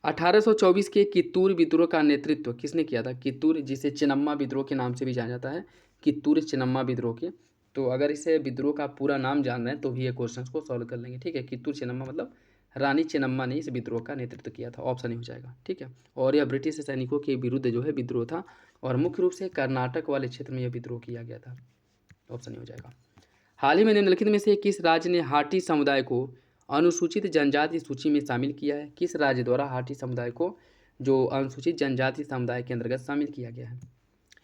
1824 के कित्तूर विद्रोह का नेतृत्व किसने किया था? कित्तूर, जिसे चिन्नम्मा विद्रोह के नाम से भी जाना जाता है, कित्तूर चिन्नम्मा विद्रोह के। तो अगर इसे विद्रोह का पूरा नाम जान रहे हैं तो भी ये क्वेश्चन को सॉल्व कर लेंगे। ठीक है, कित्तूर चिन्नम्मा मतलब रानी चिन्नम्मा ने इस विद्रोह का नेतृत्व किया था, ऑप्शन ही हो जाएगा। ठीक है, और यह ब्रिटिश सैनिकों के विरुद्ध जो है विद्रोह था, और मुख्य रूप से कर्नाटक वाले क्षेत्र में यह विद्रोह किया गया था, ऑप्शन ही हो जाएगा। हाल ही में निम्नलिखित में से किस राज्य ने हाटी समुदाय को अनुसूचित जनजाति सूची में शामिल किया है? किस राज्य द्वारा हाटी समुदाय को जो अनुसूचित जनजाति समुदाय के अंतर्गत शामिल किया गया है?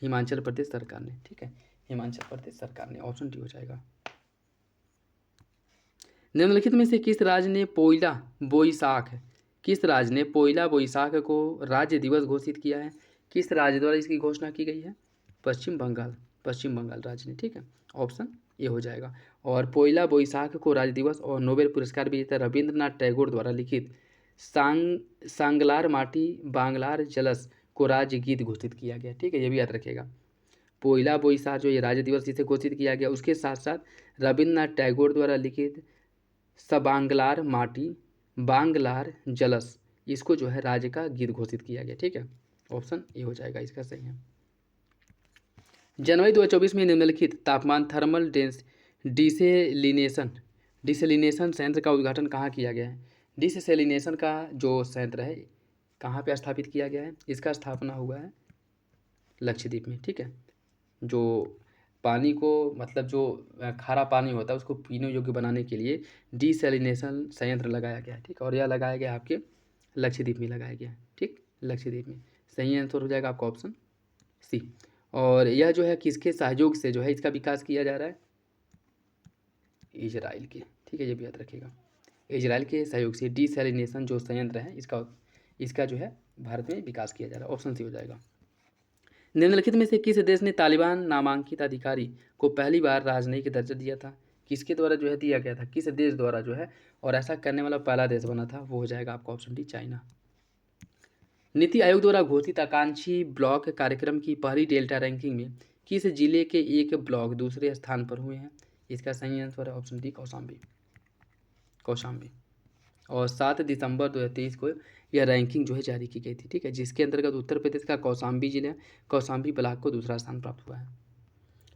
हिमाचल प्रदेश सरकार ने। ठीक है, हिमाचल प्रदेश सरकार ने, ऑप्शन डी हो जाएगा। निम्नलिखित में से किस राज्य ने पोइला बोईसाख को राज्य दिवस घोषित किया है? किस राज्य द्वारा इसकी घोषणा की गई है? पश्चिम बंगाल राज्य ने। ठीक है, ऑप्शन ये हो जाएगा। और पोइला बोईसाख को राज्य दिवस और नोबेल पुरस्कार विजेता रविंद्रनाथ टैगोर द्वारा लिखित सांगलार माटी बांग्लार जलस को राज्य गीत घोषित किया गया। ठीक है, ये भी याद रखिएगा। पोइला बोईसाख जो ये राज्य दिवस जिसे घोषित किया गया, उसके साथ साथ रविंद्रनाथ टैगोर द्वारा लिखित सबांगलार माटी बांग्लार जलस, इसको जो है राज्य का गीत घोषित किया गया। ठीक है, ऑप्शन ए हो जाएगा इसका सही है। जनवरी 2024 में निम्नलिखित तापमान थर्मल डिसेलिनेशन संयंत्र का उद्घाटन कहाँ किया गया है? डिसेलिनेशन का जो संयंत्र है कहाँ पे स्थापित किया गया है? इसका स्थापना हुआ है लक्षद्वीप में। ठीक है, जो पानी को मतलब जो खारा पानी होता है उसको पीने योग्य बनाने के लिए डिसेलिनेशन संयंत्र लगाया गया है। ठीक है, और यह लगाया गया आपके लक्षद्वीप में लगाया गया है। ठीक, लक्षद्वीप में। सही आंसर हो जाएगा आपका ऑप्शन सी। और यह जो है किसके सहयोग से जो है इसका विकास किया जा रहा है? इजराइल के। ठीक है, ये भी याद रखिएगा, इजराइल के सहयोग से डिसैलिनेशन जो संयंत्र है इसका जो है भारत में विकास किया जा रहा है। ऑप्शन सी हो जाएगा। निम्नलिखित में से किस देश ने तालिबान नामांकित अधिकारी को पहली बार राजनयिक दर्जा दिया था? किसके द्वारा जो है दिया गया था, किस देश द्वारा जो है, और ऐसा करने वाला पहला देश बना था, वो हो जाएगा आपका option D China. NITI Aayog द्वारा घोषित आकांक्षी ब्लॉक कार्यक्रम की पहली डेल्टा रैंकिंग में किस जिले के एक ब्लॉक दूसरे स्थान पर हुए हैं? इसका सही आंसर है ऑप्शन डी कौशाम्बी। और 7 दिसंबर 2023 को यह रैंकिंग जो है जारी की गई थी। ठीक है, जिसके अंतर्गत उत्तर प्रदेश का कौशाम्बी ब्लॉक को दूसरा स्थान प्राप्त हुआ है।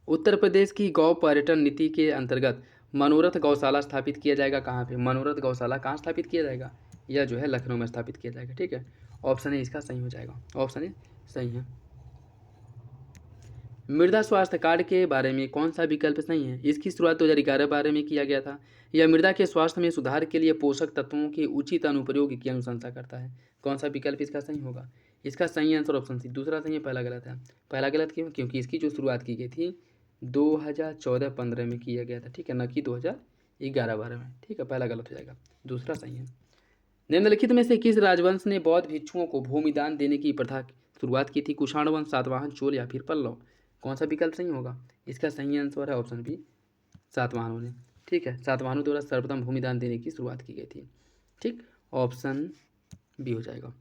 उत्तर प्रदेश की गौ पर्यटन नीति के अंतर्गत मनोरथ गौशाला स्थापित किया जाएगा कहाँ पे? मनोरथ गौशाला कहाँ स्थापित किया जाएगा? यह जो है लखनऊ में स्थापित किया जाएगा। ठीक है, ऑप्शन ए इसका सही हो जाएगा, ऑप्शन ए सही है। मृदा स्वास्थ्य कार्ड के बारे में कौन सा विकल्प सही है? इसकी शुरुआत 2011-12 में किया गया था। यह मृदा के स्वास्थ्य में सुधार के लिए पोषक तत्वों के उचित अनुप्रयोग की अनुशंसा करता है। कौन सा विकल्प इसका सही होगा? इसका सही आंसर ऑप्शन सी। दूसरा सही है, पहला गलत है। पहला गलत क्यों? क्योंकि इसकी जो शुरुआत की गई थी 2014-15 में किया गया था। ठीक है, न कि 2011-12 में। ठीक है, पहला गलत हो जाएगा, दूसरा सही है। निम्नलिखित में से किस राजवंश ने बौद्ध भिक्षुओं को भूमिदान देने की प्रथा शुरुआत की थी? कुषाण वंश, सातवाहन, चोल या फिर पल्लव? कौन सा विकल्प सही होगा? इसका सही आंसर है ऑप्शन बी सातवाहनों ने। ठीक है, सातवाहनों द्वारा सर्वप्रथम भूमिदान देने की शुरुआत की गई थी। ठीक, ऑप्शन बी हो जाएगा।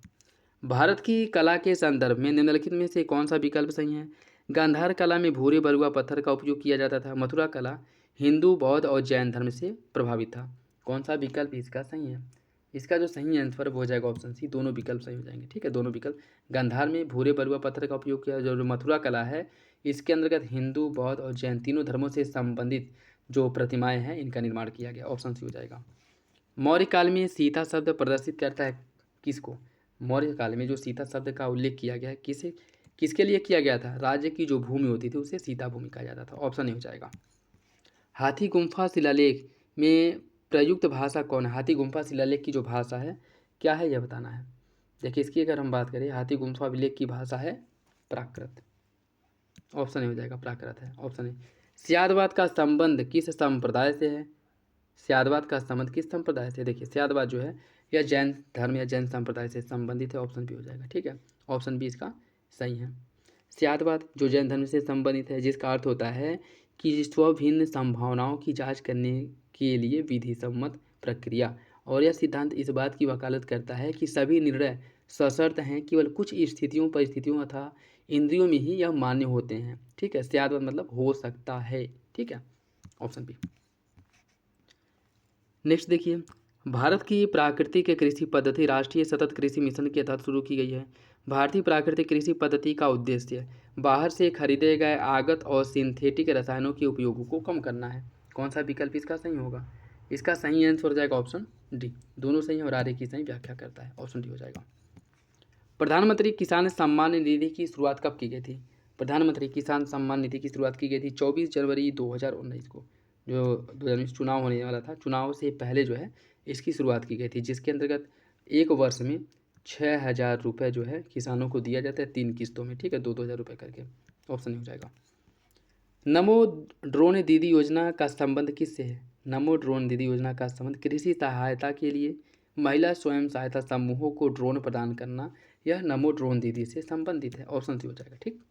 भारत की कला के संदर्भ में निम्नलिखित में से कौन सा विकल्प सही है? गांधार कला में भूरे बरुआ पत्थर का उपयोग किया जाता था। मथुरा कला हिंदू, बौद्ध और जैन धर्म से प्रभावित था। कौन सा विकल्प इसका सही है? इसका जो सही आंसर वो हो जाएगा ऑप्शन सी। दोनों विकल्प सही हो जाएंगे। ठीक है, दोनों विकल्प। गांधार में भूरे बरुआ पत्थर का उपयोग किया। जो मथुरा कला है इसके अंतर्गत हिंदू, बौद्ध और जैन तीनों धर्मों से संबंधित जो प्रतिमाएं हैं इनका निर्माण किया गया। ऑप्शन सी हो जाएगा। मौर्य काल में सीता शब्द प्रदर्शित करता है किसको? मौर्य काल में जो सीता शब्द का उल्लेख किया गया है किसके लिए किया गया था? राज्य की जो भूमि होती थी उसे सीता भूमि कहा जाता था। ऑप्शन ए हो जाएगा। हाथी गुम्फा शिलालेख में प्रयुक्त भाषा कौन है? हाथी गुम्फा शिलालेख की जो भाषा है क्या है यह बताना है। देखिए, इसकी अगर हम बात करें, हाथी गुम्फा अभिलेख की भाषा है प्राकृत। ऑप्शन ए हो जाएगा, प्राकृत है, ऑप्शन ए। स्यादवाद का संबंध किस संप्रदाय से है? स्यादवाद का संबंध किस संप्रदाय से? देखिए, स्यादवाद जो है यह जैन धर्म या जैन संप्रदाय से संबंधित है। ऑप्शन बी हो जाएगा। ठीक है, ऑप्शन बी इसका सही है। स्यादवाद जो जैन धर्म से संबंधित है, जिसका अर्थ होता है कि स्वभिन्न संभावनाओं की जांच करने के लिए विधि सम्मत प्रक्रिया, और यह सिद्धांत इस बात की वकालत करता है कि सभी निर्णय सशर्त हैं, केवल कुछ स्थितियों परिस्थितियों अथवा इंद्रियों में ही यह मान्य होते हैं। ठीक है, स्यादवाद मतलब हो सकता है। ठीक है, ऑप्शन बी। नेक्स्ट देखिए, भारत की प्राकृतिक कृषि पद्धति राष्ट्रीय सतत कृषि मिशन के तहत शुरू की गई है। भारतीय प्राकृतिक कृषि पद्धति का उद्देश्य बाहर से खरीदे गए आगत और सिंथेटिक रसायनों के उपयोग को कम करना है। कौन सा विकल्प इसका सही होगा? इसका सही आंसर हो जाएगा ऑप्शन डी। दोनों सही और आगे की सही व्याख्या करता है। ऑप्शन डी हो जाएगा। प्रधानमंत्री किसान सम्मान निधि की शुरुआत कब की गई थी? प्रधानमंत्री किसान सम्मान निधि की शुरुआत की गई थी 24 जनवरी 2019 को। जो 2019 चुनाव होने वाला था, चुनाव से पहले जो है इसकी शुरुआत की गई थी, जिसके अंतर्गत एक वर्ष में 6,000 रुपये जो है किसानों को दिया जाता है 3 किस्तों में। ठीक है, 2-2 हज़ार रुपये करके। ऑप्शन हो जाएगा। नमो ड्रोन दीदी योजना का संबंध किससे है? नमो ड्रोन दीदी योजना का संबंध कृषि सहायता के लिए महिला स्वयं सहायता समूहों को ड्रोन प्रदान करना, यह नमो ड्रोन दीदी से संबंधित है। ऑप्शन सी हो जाएगा। ठीक,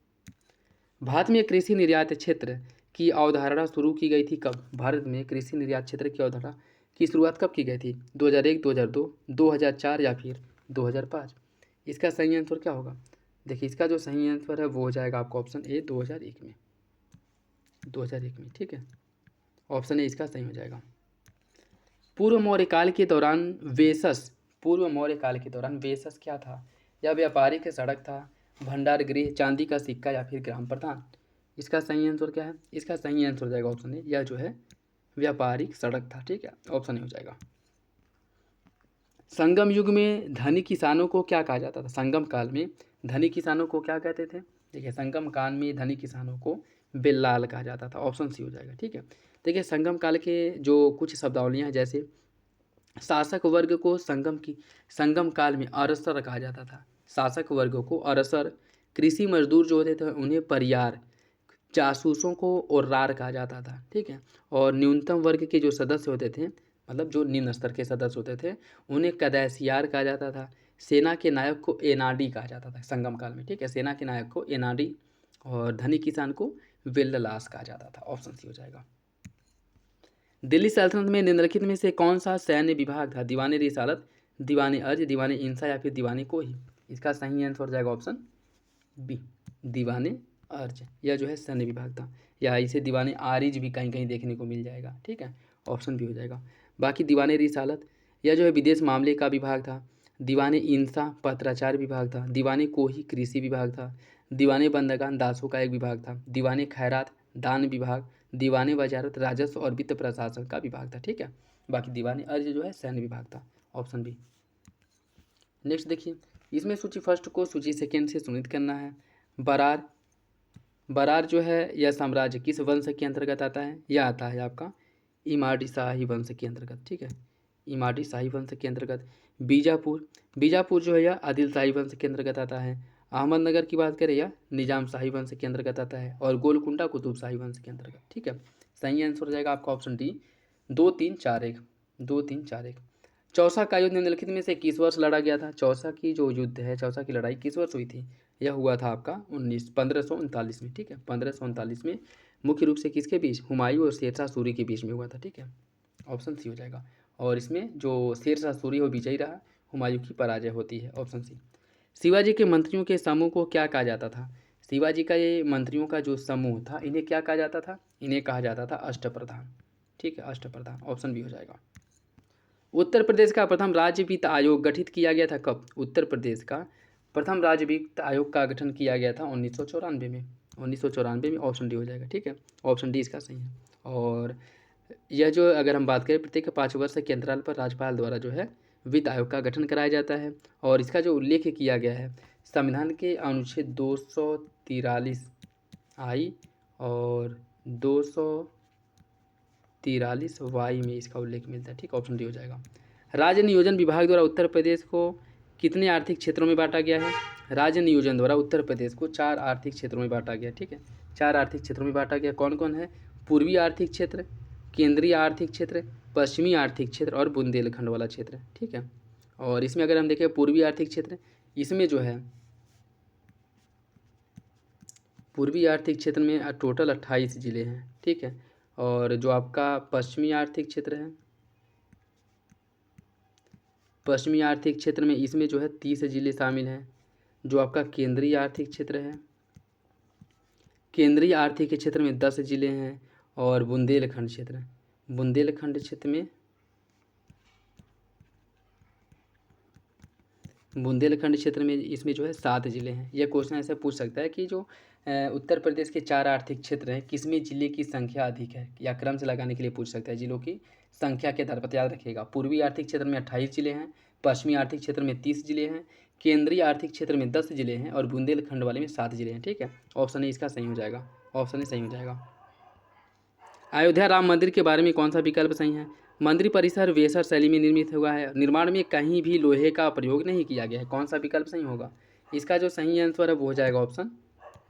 भारत में कृषि निर्यात क्षेत्र की अवधारणा शुरू की गई थी कब? भारत में कृषि निर्यात क्षेत्र की अवधारणा की शुरुआत कब की गई थी? 2001, 2002, 2004 या फिर 2005? इसका सही आंसर क्या होगा? देखिए, इसका जो सही आंसर है वो हो जाएगा आपका ऑप्शन ए 2001 में। 2001 में, ठीक है, ऑप्शन ए इसका सही हो जाएगा। पूर्व मौर्य काल के दौरान वेसस, पूर्व मौर्य काल के दौरान वेसस क्या था? यह व्यापारिक सड़क था, भंडार गृह, चांदी का सिक्का या फिर ग्राम प्रधान? इसका सही आंसर क्या है? इसका सही आंसर हो जाएगा ऑप्शन ए, यह जो है व्यापारिक सड़क था, ठीक है, ऑप्शन ए हो जाएगा। संगम युग में धनी किसानों को क्या कहा जाता था? संगम काल में धनी किसानों को क्या कहते थे? देखिए, संगम काल में धनी किसानों को बेल्लाल कहा जाता था, ऑप्शन सी हो जाएगा, ठीक है। देखिए, संगम काल के जो कुछ शब्दावलियाँ हैं, जैसे शासक वर्ग को संगम काल में अरसर कहा जाता था, शासक वर्ग को अरसर, कृषि मजदूर जो होते थे उन्हें परियार, जासूसों को ओर्रार कहा जाता था, ठीक है, और न्यूनतम वर्ग के जो सदस्य होते थे, मतलब जो निम्न स्तर के सदस्य होते थे, उन्हें कदैसियार कहा जाता था, सेना के नायक को एनाडी कहा जाता था संगम काल में, ठीक है, सेना के नायक को एनाडी, और धनी किसान को वेल्लास कहा जाता था, ऑप्शन सी हो जाएगा। दिल्ली सल्तनत में निम्नलिखित में से कौन सा सैन्य विभाग था? दीवाने रिसालत, दीवाने अर्ज, दीवाने इंसा या फिर दीवाने कोही? इसका सही आंसर हो जाएगा ऑप्शन बी, दीवाने अर्ज। यह जो है सैन्य विभाग था, या इसे दीवाने आरिज भी कहीं कहीं देखने को मिल जाएगा, ठीक है, ऑप्शन बी हो जाएगा। बाकी दीवाने रिसालत, यह जो है विदेश मामले का विभाग था। दीवाने इंसा पत्राचार विभाग था। दीवाने कोही कृषि विभाग था। दीवाने बंदगान दासों का एक विभाग था। दीवाने खैरात दान विभाग। दीवाने वजारत राजस्व और वित्त प्रशासन का विभाग था, ठीक है। बाकी दीवाने अर्ज जो है सैन्य विभाग था, ऑप्शन बी। नेक्स्ट देखिए, इसमें सूची फर्स्ट को सूची सेकेंड से सुनित करना है। बरार, बरार जो है यह साम्राज्य किस वंश के अंतर्गत आता है? यह आता है आपका इमाडी शाही वंश के अंतर्गत, ठीक है, इमाडी शाही वंश के अंतर्गत। बीजापुर, बीजापुर जो है यह आदिल शाही वंश के अंतर्गत आता है। अहमदनगर की बात करें, यह निजाम शाही वंश के अंतर्गत आता है। और गोलकुंडा कुतुब शाही वंश के अंतर्गत, ठीक है। सही आंसर हो जाएगा आपका ऑप्शन डी, 2-3-4-1, 2-3-4-1। चौसा का युद्ध निम्नलिखित में से किस वर्ष लड़ा गया था? चौसा की जो युद्ध है, चौसा की लड़ाई किस वर्ष हुई थी? यह हुआ था आपका 1539 में, ठीक है, 1539 में। मुख्य रूप से किसके बीच? हुमायूं और शेरशाह सूरी के बीच में हुआ था, ठीक है, ऑप्शन सी हो जाएगा। और इसमें जो शेरशाह सूरी वो विजयी रहा, हुमायूं की पराजय होती है, ऑप्शन सी। शिवाजी के मंत्रियों के समूह को क्या कहा जाता था? शिवाजी का ये मंत्रियों का जो समूह था, इन्हें क्या कहा जाता था? इन्हें कहा जाता था अष्टप्रधान, ठीक है, अष्टप्रधान, ऑप्शन बी हो जाएगा। उत्तर प्रदेश का प्रथम राज्य वित्त आयोग गठित किया गया था कब? उत्तर प्रदेश का प्रथम राज्य वित्त आयोग का गठन किया गया था 1994 में, 1994 में, ऑप्शन डी हो जाएगा, ठीक है, ऑप्शन डी इसका सही है। और यह जो अगर हम बात करें, प्रत्येक 5 वर्ष के अंतराल पर राज्यपाल द्वारा जो है वित्त आयोग का गठन कराया जाता है। और इसका जो उल्लेख किया गया है संविधान के अनुच्छेद 243 आई और 243 वाई में इसका उल्लेख मिलता है, ठीक, ऑप्शन डी हो जाएगा। राज्य नियोजन विभाग द्वारा उत्तर प्रदेश को कितने आर्थिक क्षेत्रों में बांटा गया है? राज्य नियोजन द्वारा उत्तर प्रदेश को 4 आर्थिक क्षेत्रों में बांटा गया, ठीक है, 4 आर्थिक क्षेत्रों में बांटा गया। कौन कौन है? पूर्वी आर्थिक क्षेत्र, केंद्रीय आर्थिक क्षेत्र, पश्चिमी आर्थिक क्षेत्र और बुंदेलखंड वाला क्षेत्र, ठीक है। और इसमें अगर हम देखें पूर्वी आर्थिक क्षेत्र, इसमें जो है पूर्वी आर्थिक क्षेत्र में टोटल 28 जिले हैं, ठीक है। और जो आपका पश्चिमी आर्थिक क्षेत्र है, पश्चिमी आर्थिक क्षेत्र में इसमें जो है 30 जिले शामिल हैं। जो आपका केंद्रीय आर्थिक क्षेत्र है, केंद्रीय आर्थिक क्षेत्र में 10 जिले हैं। और बुंदेलखंड क्षेत्र, बुंदेलखंड क्षेत्र में, बुंदेलखंड क्षेत्र में इसमें जो है 7 जिले हैं। यह क्वेश्चन ऐसे पूछ सकता है कि जो उत्तर प्रदेश के 4 आर्थिक क्षेत्र हैं, किसमें जिले की संख्या अधिक है, या क्रम से लगाने के लिए पूछ सकता है जिलों की संख्या के आधार पर। याद रखिएगा, पूर्वी आर्थिक क्षेत्र में 28 जिले हैं, पश्चिमी आर्थिक क्षेत्र में 30 जिले हैं, केंद्रीय आर्थिक क्षेत्र में 10 जिले हैं और बुंदेलखंड वाले में 7 जिले हैं, ठीक है, ऑप्शन ए इसका सही हो जाएगा, ऑप्शन ए सही हो जाएगा। अयोध्या राम मंदिर के बारे में कौन सा विकल्प सही है? मंदिर परिसर वेसर शैली में निर्मित हुआ है। निर्माण में कहीं भी लोहे का प्रयोग नहीं किया गया है। कौन सा विकल्प सही होगा? इसका जो सही आंसर है वो हो जाएगा ऑप्शन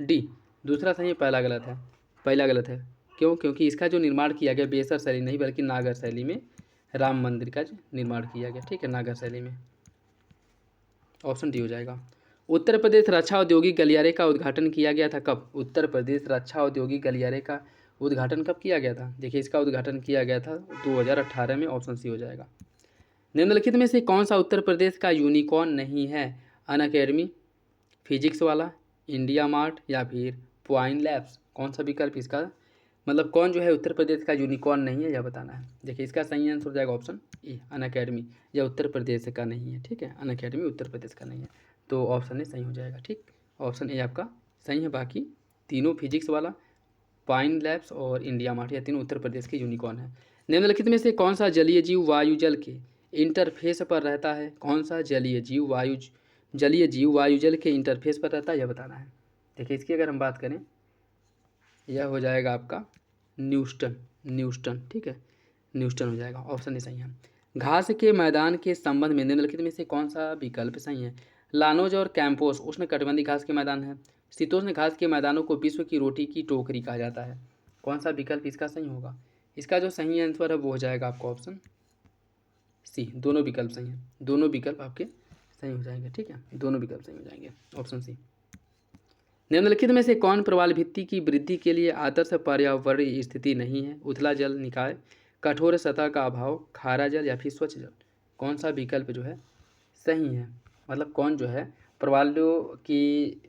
डी। दूसरा सही है, पहला गलत है, पहला गलत है। क्यों? क्योंकि इसका जो निर्माण किया गया बेसर शैली नहीं बल्कि नागर शैली में राम मंदिर का निर्माण किया गया, ठीक है, नागर शैली में, ऑप्शन डी हो जाएगा। उत्तर प्रदेश रक्षा औद्योगिक गलियारे का उद्घाटन किया गया था कब? उत्तर प्रदेश रक्षा औद्योगिक गलियारे का उद्घाटन कब किया गया था? देखिए इसका उद्घाटन किया गया था 2018 में, ऑप्शन सी हो जाएगा। निम्नलिखित में से कौन सा उत्तर प्रदेश का यूनिकॉर्न नहीं है? अनअकैडमी, फिजिक्स वाला, इंडिया मार्ट या फिर पॉइंट लैब्स? कौन सा विकल्प इसका, मतलब कौन जो है उत्तर प्रदेश का यूनिकॉर्न नहीं है, यह बताना है। देखिए इसका सही आंसर हो जाएगा ऑप्शन ए, अनअकैडमी। यह उत्तर प्रदेश का नहीं है, ठीक है, अनअकैडमी उत्तर प्रदेश का नहीं है, तो ऑप्शन ए सही हो जाएगा। ठीक, ऑप्शन ए आपका सही है। बाकी तीनों, फिजिक्स वाला, पाइन लैब्स और इंडिया मार्ट, यह तीनों उत्तर प्रदेश के यूनिकॉर्न है। निम्नलिखित में से कौन सा जलीय जीव वायु जल के इंटरफेस पर रहता है? कौन सा जलीय जीव वायु जल के इंटरफेस पर रहता है, यह बताना है। देखिए इसकी अगर हम बात करें, यह हो जाएगा आपका न्यूस्टन, ठीक है, न्यूस्टन हो जाएगा, ऑप्शन ए सही है। घास के मैदान के संबंध में निम्नलिखित में से कौन सा विकल्प सही है? लानोज और कैंपोस उष्णकटिबंधीय घास के मैदान है। शीतोष्ण घास के मैदानों को विश्व की रोटी की टोकरी कहा जाता है। कौन सा विकल्प इसका सही होगा? इसका जो सही आंसर है वो हो जाएगा आपका ऑप्शन सी। दोनों विकल्प सही हैं, दोनों विकल्प आपके सही हो जाएंगे, ठीक है, दोनों विकल्प सही हो जाएंगे, ऑप्शन सी। निम्नलिखित में से कौन प्रवाल भित्ति की वृद्धि के लिए आदर्श पर्यावरणीय स्थिति नहीं है? उथला जल निकाय, कठोर सतह का अभाव, खारा जल या फिर स्वच्छ जल? कौन सा विकल्प जो है सही है, मतलब कौन जो है प्रवालों की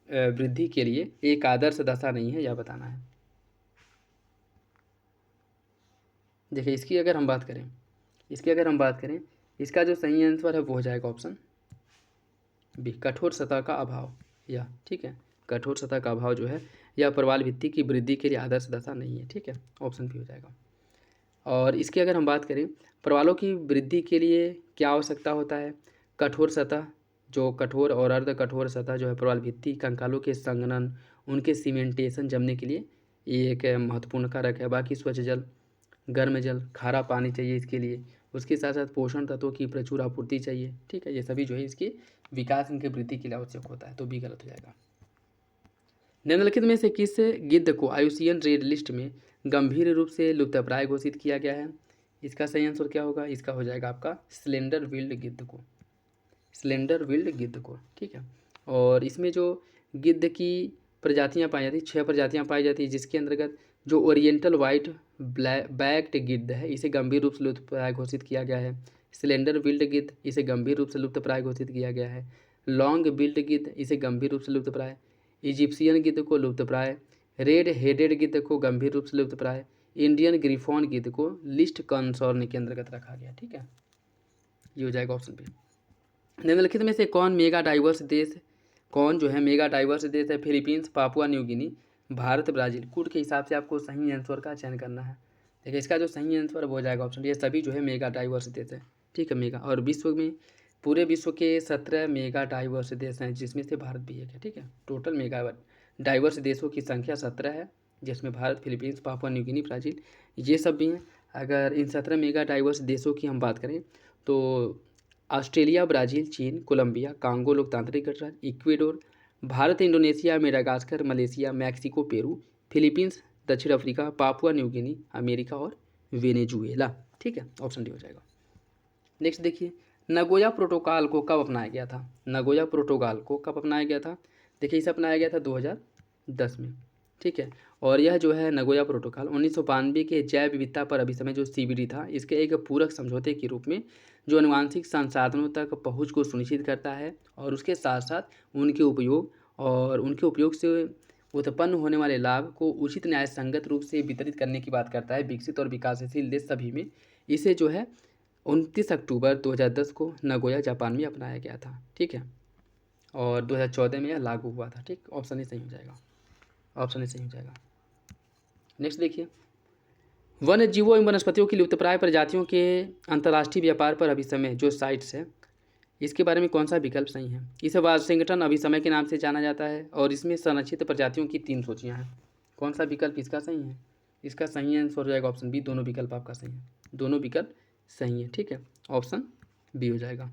वृद्धि के लिए एक आदर्श दशा नहीं है, यह बताना है। देखिए इसकी अगर हम बात करें, इसका जो सही आंसर है वो हो जाएगा ऑप्शन बी, कठोर सतह का अभाव। या ठीक है, कठोर सतह का अभाव जो है यह प्रवाल भित्ति की वृद्धि के लिए आदर्श दशा नहीं है, ठीक है, ऑप्शन बी हो जाएगा। और इसकी अगर हम बात करें, प्रवालों की वृद्धि के लिए क्या आवश्यकता होता है? कठोर सतह, जो कठोर और अर्ध कठोर सतह जो है प्रवाल भित्ति, कंकालों के संघनन, उनके सीमेंटेशन जमने के लिए ये एक महत्वपूर्ण कारक है। बाकी स्वच्छ जल, गर्म जल, खारा पानी चाहिए इसके लिए, उसके साथ साथ पोषण तत्वों की प्रचुर आपूर्ति चाहिए, ठीक है, ये सभी जो है इसके विकास, इनके वृद्धि के लिए आवश्यक होता है, तो भी गलत हो जाएगा। निम्नलिखित में से किस गिद्ध को आईयूसीएन रेड लिस्ट में गंभीर रूप से लुप्तप्राय घोषित किया गया है? इसका सही आंसर क्या होगा? इसका हो जाएगा आपका स्लेंडर विल्ड गिद्ध को, ठीक है। और इसमें जो गिद्ध की प्रजातियां पाई जाती, 6 प्रजातियां पाई जाती है, जिसके अंतर्गत जो ओरिएंटल वाइट बैक्ड गिद्ध है, इसे गंभीर रूप से लुप्तप्राय घोषित किया गया है। स्लेंडर बिल्ड गिद्ध, इसे गंभीर रूप से लुप्तप्राय घोषित किया गया है। लॉन्ग बिल्ड गिद्ध, इसे गंभीर रूप से लुप्तप्राय। इजिप्शियन गिद्ध को लुप्तप्राय। रेड हेडेड गिद्ध को गंभीर रूप से लुप्तप्राय। इंडियन ग्रिफॉन गिद्ध को लिस्ट कंसर्न के अंतर्गत रखा गया, ठीक है, ये हो जाएगा ऑप्शन पे। निम्नलिखित में से कौन मेगा डाइवर्स देश है? फिलीपींस, पापुआ न्यू गिनी, भारत, ब्राज़ील? कूट के हिसाब से आपको सही आंसर का चयन करना है। देखिए इसका जो सही आंसर है वो हो जाएगा ऑप्शन, ये सभी जो है मेगा डाइवर्स देश है, ठीक है, मेगा। और विश्व में, पूरे विश्व के 17 मेगा डाइवर्स देश हैं, जिसमें से भारत भी एक है, ठीक है। टोटल मेगा डाइवर्स देशों की संख्या 17 है, जिसमें भारत, फिलीपींस, पापुआ न्यू गिनी, ब्राज़ील, ये सब भी हैं। अगर इन 17 मेगा डाइवर्स देशों की हम बात करें तो ऑस्ट्रेलिया, ब्राज़ील, चीन, कोलंबिया, कांगो लोकतांत्रिक गणराज्य, Ecuador, Bharat, Indonesia, Madagascar, Malaysia, Mexico, Peru, Philippines, दक्षिण Africa, Papua New Guinea, America और वेनेजुएला, ठीक है, ऑप्शन डी हो जाएगा। नेक्स्ट देखिए, नगोया प्रोटोकॉल को कब अपनाया गया था? देखिए इसे अपनाया गया था 2010 में, ठीक है। और यह जो है नगोया प्रोटोकॉल 1992 के जैव विविधता पर अभिसमय जो CBD था, इसके एक पूरक समझौते के रूप में जो आनुवांशिक संसाधनों तक पहुंच को सुनिश्चित करता है, और उसके साथ साथ उनके उपयोग से उत्पन्न होने वाले लाभ को उचित न्याय संगत रूप से वितरित करने की बात करता है विकसित और विकासशील देश सभी में। इसे जो है 29 अक्टूबर 2010 को नगोया जापान में अपनाया गया था, ठीक है, और 2014 में यह लागू हुआ था, ठीक, ऑप्शन ए सही हो जाएगा। नेक्स्ट देखिए, वन्य जीवों एवं वनस्पतियों की लुप्तप्राय प्रजातियों के अंतर्राष्ट्रीय व्यापार पर अभिसमय जो साइट्स है, इसके बारे में कौन सा विकल्प सही है? इसे वाशिंगटन अभिसमय के नाम से जाना जाता है, और इसमें संरक्षित प्रजातियों की 3 सूचियाँ हैं। कौन सा विकल्प इसका सही है? इसका सही आंसर हो जाएगा ऑप्शन बी, दोनों विकल्प आपका सही है, दोनों विकल्प सही है, ठीक है, ऑप्शन बी हो जाएगा।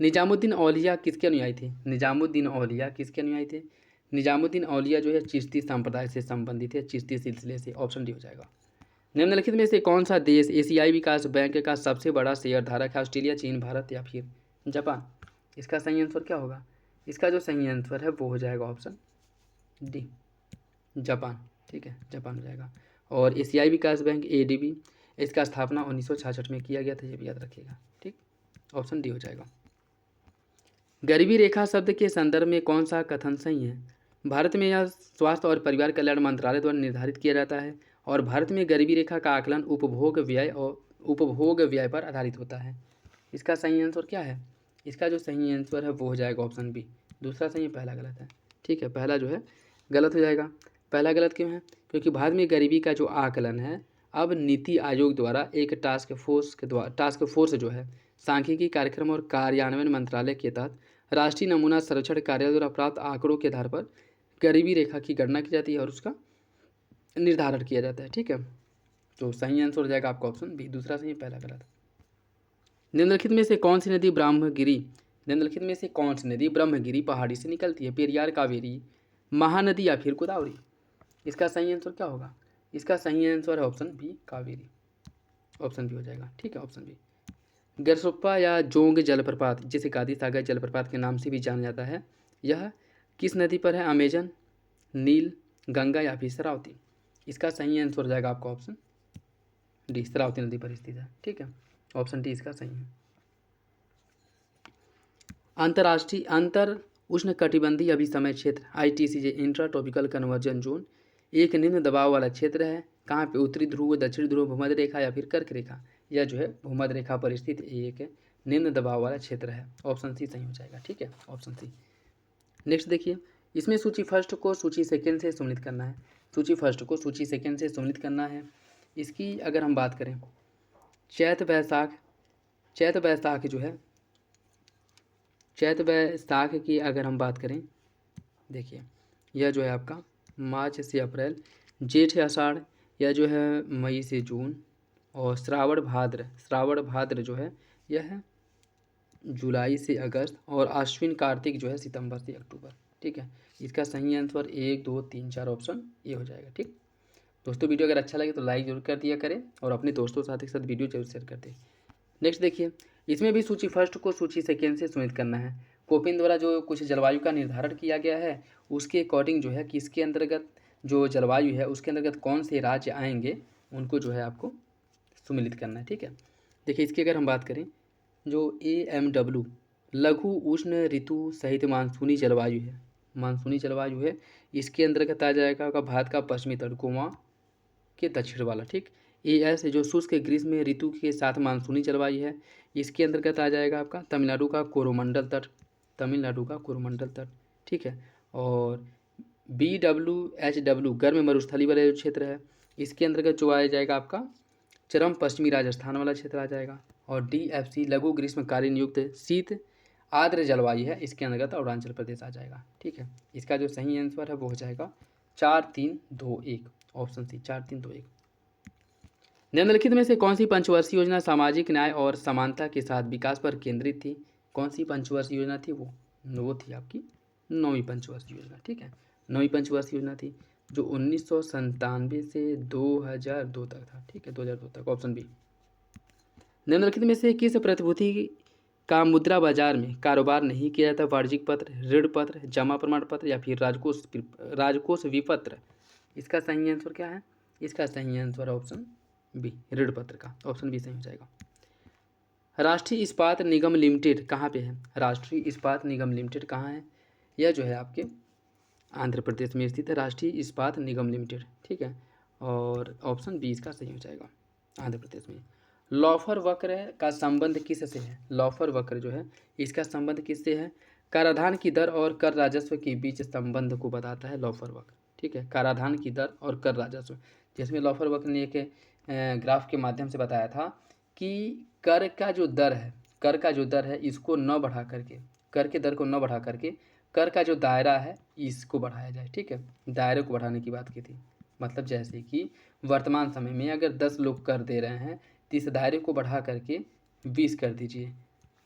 निजामुद्दीन औलिया किसके अनुयायी थे? निजामुद्दीन औलिया जो है चिश्ती संप्रदाय से संबंधित है, चिश्ती सिलसिले से, ऑप्शन डी हो जाएगा। निम्नलिखित में से कौन सा देश एशियाई विकास बैंक का सबसे बड़ा शेयर धारक है? ऑस्ट्रेलिया, चीन, भारत या फिर जापान? इसका सही आंसर क्या होगा? इसका जो सही आंसर है वो हो जाएगा ऑप्शन डी, जापान, ठीक है, जापान हो जाएगा। और एशियाई विकास बैंक ADB, इसका स्थापना 1966 में किया गया था, ये भी याद रखिएगा, ठीक। ऑप्शन डी हो जाएगा। गरीबी रेखा शब्द के संदर्भ में कौन सा कथन सही है? भारत में यह स्वास्थ्य और परिवार कल्याण मंत्रालय द्वारा निर्धारित किया जाता है और भारत में गरीबी रेखा का आकलन उपभोग व्यय पर आधारित होता है। इसका सही आंसर क्या है? इसका जो सही आंसर है वो हो जाएगा ऑप्शन बी। दूसरा सही है, पहला गलत है, ठीक है। पहला जो है गलत हो जाएगा। पहला गलत क्यों है? क्योंकि भारत में गरीबी का जो आकलन है अब नीति आयोग द्वारा एक टास्क फोर्स जो है सांख्यिकी कार्यक्रम और कार्यान्वयन मंत्रालय के तहत राष्ट्रीय नमूना सर्वेक्षण कार्यालय द्वारा प्राप्त आंकड़ों के आधार पर गरीबी रेखा की गणना की जाती है और उसका निर्धारण किया जाता है, ठीक है। तो सही आंसर हो जाएगा आपका ऑप्शन बी। दूसरा सही, पहला गलत। निम्नलिखित में से कौन सी नदी ब्रह्मगिरी पहाड़ी से निकलती है? पेरियार, कावेरी, महानदी या फिर गोदावरी? इसका सही आंसर क्या होगा? इसका सही आंसर है option B, Kaveri. Option B हो जाएगा, ठीक है, ऑप्शन बी। गरसोप्पा या जोंग जलप्रपात, जिसे गांधी सागर जलप्रपात के नाम से भी जाना जाता है, यह किस नदी पर है? अमेजन, नील, गंगा या फिर शरावती? इसका सही आंसर हो जाएगा आपका ऑप्शन डी, शरावती नदी पर स्थित है, ठीक है। ऑप्शन डी इसका सही है। अंतर उष्णकटिबंधीय अभिसमय क्षेत्र ITCJ, intra tropical conversion zone, एक निम्न दबाव वाला क्षेत्र है। कहाँ पे? उत्तरी ध्रुव, दक्षिण ध्रुव, भूमध्य रेखा या फिर कर्क रेखा? यह जो है भूमध्य रेखा पर स्थित एक निम्न दबाव वाला क्षेत्र है। ऑप्शन सी सही हो जाएगा, ठीक है, ऑप्शन सी। नेक्स्ट देखिए, इसमें सूची फर्स्ट को सूची सेकेंड से सम्मिलित करना है। सूची फर्स्ट को सूची सेकेंड से सम्मिलित करना है। इसकी अगर हम बात करें, चैत वैशाख की अगर हम बात करें, देखिए यह जो है आपका मार्च से अप्रैल, जेठ या आषाढ़, यह जो है मई से जून, और श्रावण भाद्र जो है यह है जुलाई से अगस्त, और आश्विन कार्तिक जो है सितंबर से अक्टूबर, ठीक है। इसका सही आंसर 1, 2, 3, 4 ऑप्शन ये हो जाएगा, ठीक। दोस्तों वीडियो अगर अच्छा लगे तो लाइक जरूर कर दिया करें और अपने दोस्तों साथी के साथ वीडियो जरूर शेयर कर दें। नेक्स्ट देखिए, इसमें भी सूची फर्स्ट को सूची सेकेंड से सम्मिलित करना है। कोपिन द्वारा जो कुछ जलवायु का निर्धारण किया गया है उसके अकॉर्डिंग जो है कि इसके अंतर्गत जो जलवायु है उसके अंतर्गत कौन से राज्य आएंगे उनको जो है आपको सम्मिलित करना है, ठीक है। देखिए इसकी अगर हम बात करें, जो AMW लघु उष्ण ऋतु सहित मानसूनी जलवायु है, इसके अंतर्गत आ जाएगा आपका भारत का पश्चिमी तट गोवा के दक्षिण वाला, ठीक। AS जो शुष्क ग्रीष्म ऋतु के साथ मानसूनी जलवायु है, इसके अंतर्गत आ जाएगा आपका तमिलनाडु का कोरोमंडल तट, ठीक है। और BWHW गर्म मरुस्थली वाला जो क्षेत्र है, इसके अंतर्गत जो आ जाएगा आपका चरम पश्चिमी राजस्थान वाला क्षेत्र आ जाएगा। और DFC लघु ग्रीष्मकालीन युक्त शीत आर्द्र जलवायु है, इसके अंतर्गत अरुणाचल प्रदेश आ जाएगा, ठीक है। इसका जो सही आंसर है वो हो जाएगा 4, 3, 2, 1, ऑप्शन सी 4, 3, 2, 1। निम्नलिखित में से कौन सी पंचवर्षीय योजना सामाजिक न्याय और समानता के साथ विकास पर केंद्रित थी? कौन सी पंचवर्षीय योजना थी? वो थी आपकी 9वीं पंचवर्षीय योजना, ठीक है। 9वीं पंचवर्षीय योजना थी जो 1997 से 2002 तक था, ठीक है, 2002 तक, ऑप्शन बी। निम्नलिखित में से किस प्रतिभूति का मुद्रा बाजार में कारोबार नहीं किया जाता? वाणिज्यिक पत्र, ऋण पत्र, जमा प्रमाण पत्र या फिर राजकोष विपत्र? इसका सही आंसर क्या है? इसका सही आंसर ऑप्शन बी, ऋण पत्र का, ऑप्शन बी सही हो जाएगा। राष्ट्रीय इस्पात निगम लिमिटेड कहाँ पे है? राष्ट्रीय इस्पात निगम लिमिटेड कहाँ है? यह जो है आपके आंध्र प्रदेश में स्थित है, राष्ट्रीय इस्पात निगम लिमिटेड, ठीक है। और ऑप्शन बी इसका सही हो जाएगा, आंध्र प्रदेश में। लॉफर वक्र का संबंध किससे है? लॉफर वक्र जो है इसका संबंध किससे है? कराधान की दर और कर राजस्व के बीच संबंध को बताता है लॉफर वक्र, ठीक है। कराधान की दर और कर राजस्व, जिसमें लॉफर वक्र ने एक ग्राफ के माध्यम से बताया था कि कर का जो दर है इसको न बढ़ा करके, कर के दर को न बढ़ा करके कर का जो दायरा है इसको बढ़ाया जाए, ठीक है। दायरे को बढ़ाने की बात की थी। मतलब जैसे कि वर्तमान समय में अगर 10 लोग कर दे रहे हैं तो इस दायरे को बढ़ा करके 20 कर दीजिए,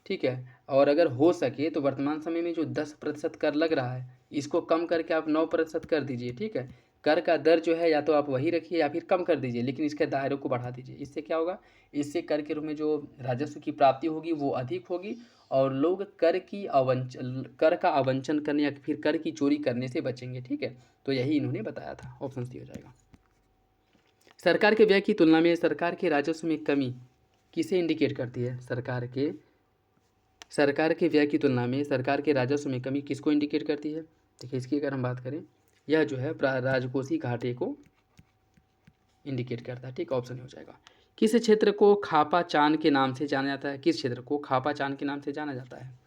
ठीक है। और अगर हो सके तो वर्तमान समय में जो 10% कर लग रहा है इसको कम करके आप 9% कर दीजिए, ठीक है। कर का दर जो है या तो आप वही रखिए या फिर कम कर दीजिए, लेकिन इसके दायरे को बढ़ा दीजिए। इससे क्या होगा, इससे कर के रूप में जो राजस्व की प्राप्ति होगी वो अधिक होगी और लोग कर का आवंचन करने या फिर कर की चोरी करने से बचेंगे। ठीक है, तो यही इन्होंने बताया था, ऑप्शन सी हो जाएगा। सरकार के व्यय की तुलना में सरकार के राजस्व में कमी किसे इंडिकेट करती है? सरकार के व्यय की तुलना में सरकार के राजस्व में कमी किसको इंडिकेट करती है? देखिए इसकी अगर हम बात करें, यह जो है राजकोषीय घाटे को इंडिकेट करता है। ठीक, ऑप्शन हो जाएगा। किस क्षेत्र को खापा चांद के नाम से जाना जाता है? किस क्षेत्र को खापा चांद के नाम से जाना जाता है?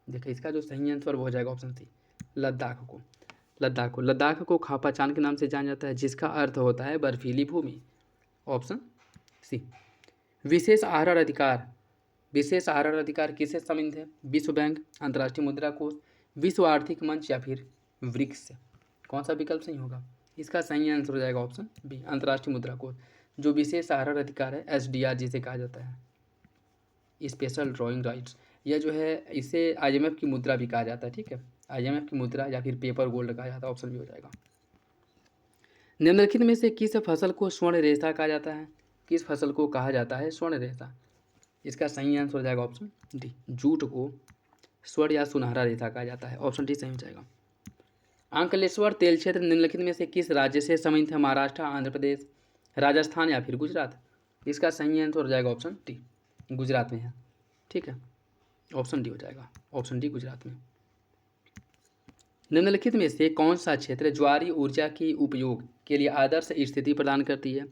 देखिए इसका जो सही आंसर वो हो जाएगा ऑप्शन सी, लद्दाख को खापा चांद के नाम से जाना जाता है, जिसका अर्थ होता है बर्फीली भूमि। Option C. विशेष आहार अधिकार किससे संबंधित है? विश्व बैंक, अंतर्राष्ट्रीय मुद्रा कोष, विश्व आर्थिक मंच या फिर ब्रिक्स। कौन सा विकल्प सही होगा? इसका सही आंसर हो जाएगा ऑप्शन बी, अंतर्राष्ट्रीय मुद्रा कोष। जो विशेष आहार अधिकार है, SDR जिसे कहा जाता है, स्पेशल ड्राइंग राइट्स, यह जो है इसे IMF की मुद्रा भी कहा जाता है। ठीक है, IMF की मुद्रा या फिर पेपर गोल्ड कहा जाता है, ऑप्शन भी हो जाएगा। निम्नलिखित में से किस फसल को स्वर्ण रेशा कहा जाता है? किस फसल को कहा जाता है स्वर्ण रेशा? इसका सही आंसर हो जाएगा ऑप्शन डी, जूट को स्वर्ण या सुनहरा रेशा कहा जाता है, ऑप्शन डी सही हो जाएगा। अंकलेश्वर तेल क्षेत्र निम्नलिखित में से किस राज्य से संबंधित है? महाराष्ट्र, आंध्र प्रदेश, राजस्थान या फिर गुजरात? इसका सही आंसर हो जाएगा ऑप्शन डी, गुजरात में है। ठीक है, ऑप्शन डी हो जाएगा, ऑप्शन डी गुजरात में। निम्नलिखित में से कौन सा क्षेत्र ज्वारी ऊर्जा की उपयोग के लिए आदर्श स्थिति प्रदान करती है?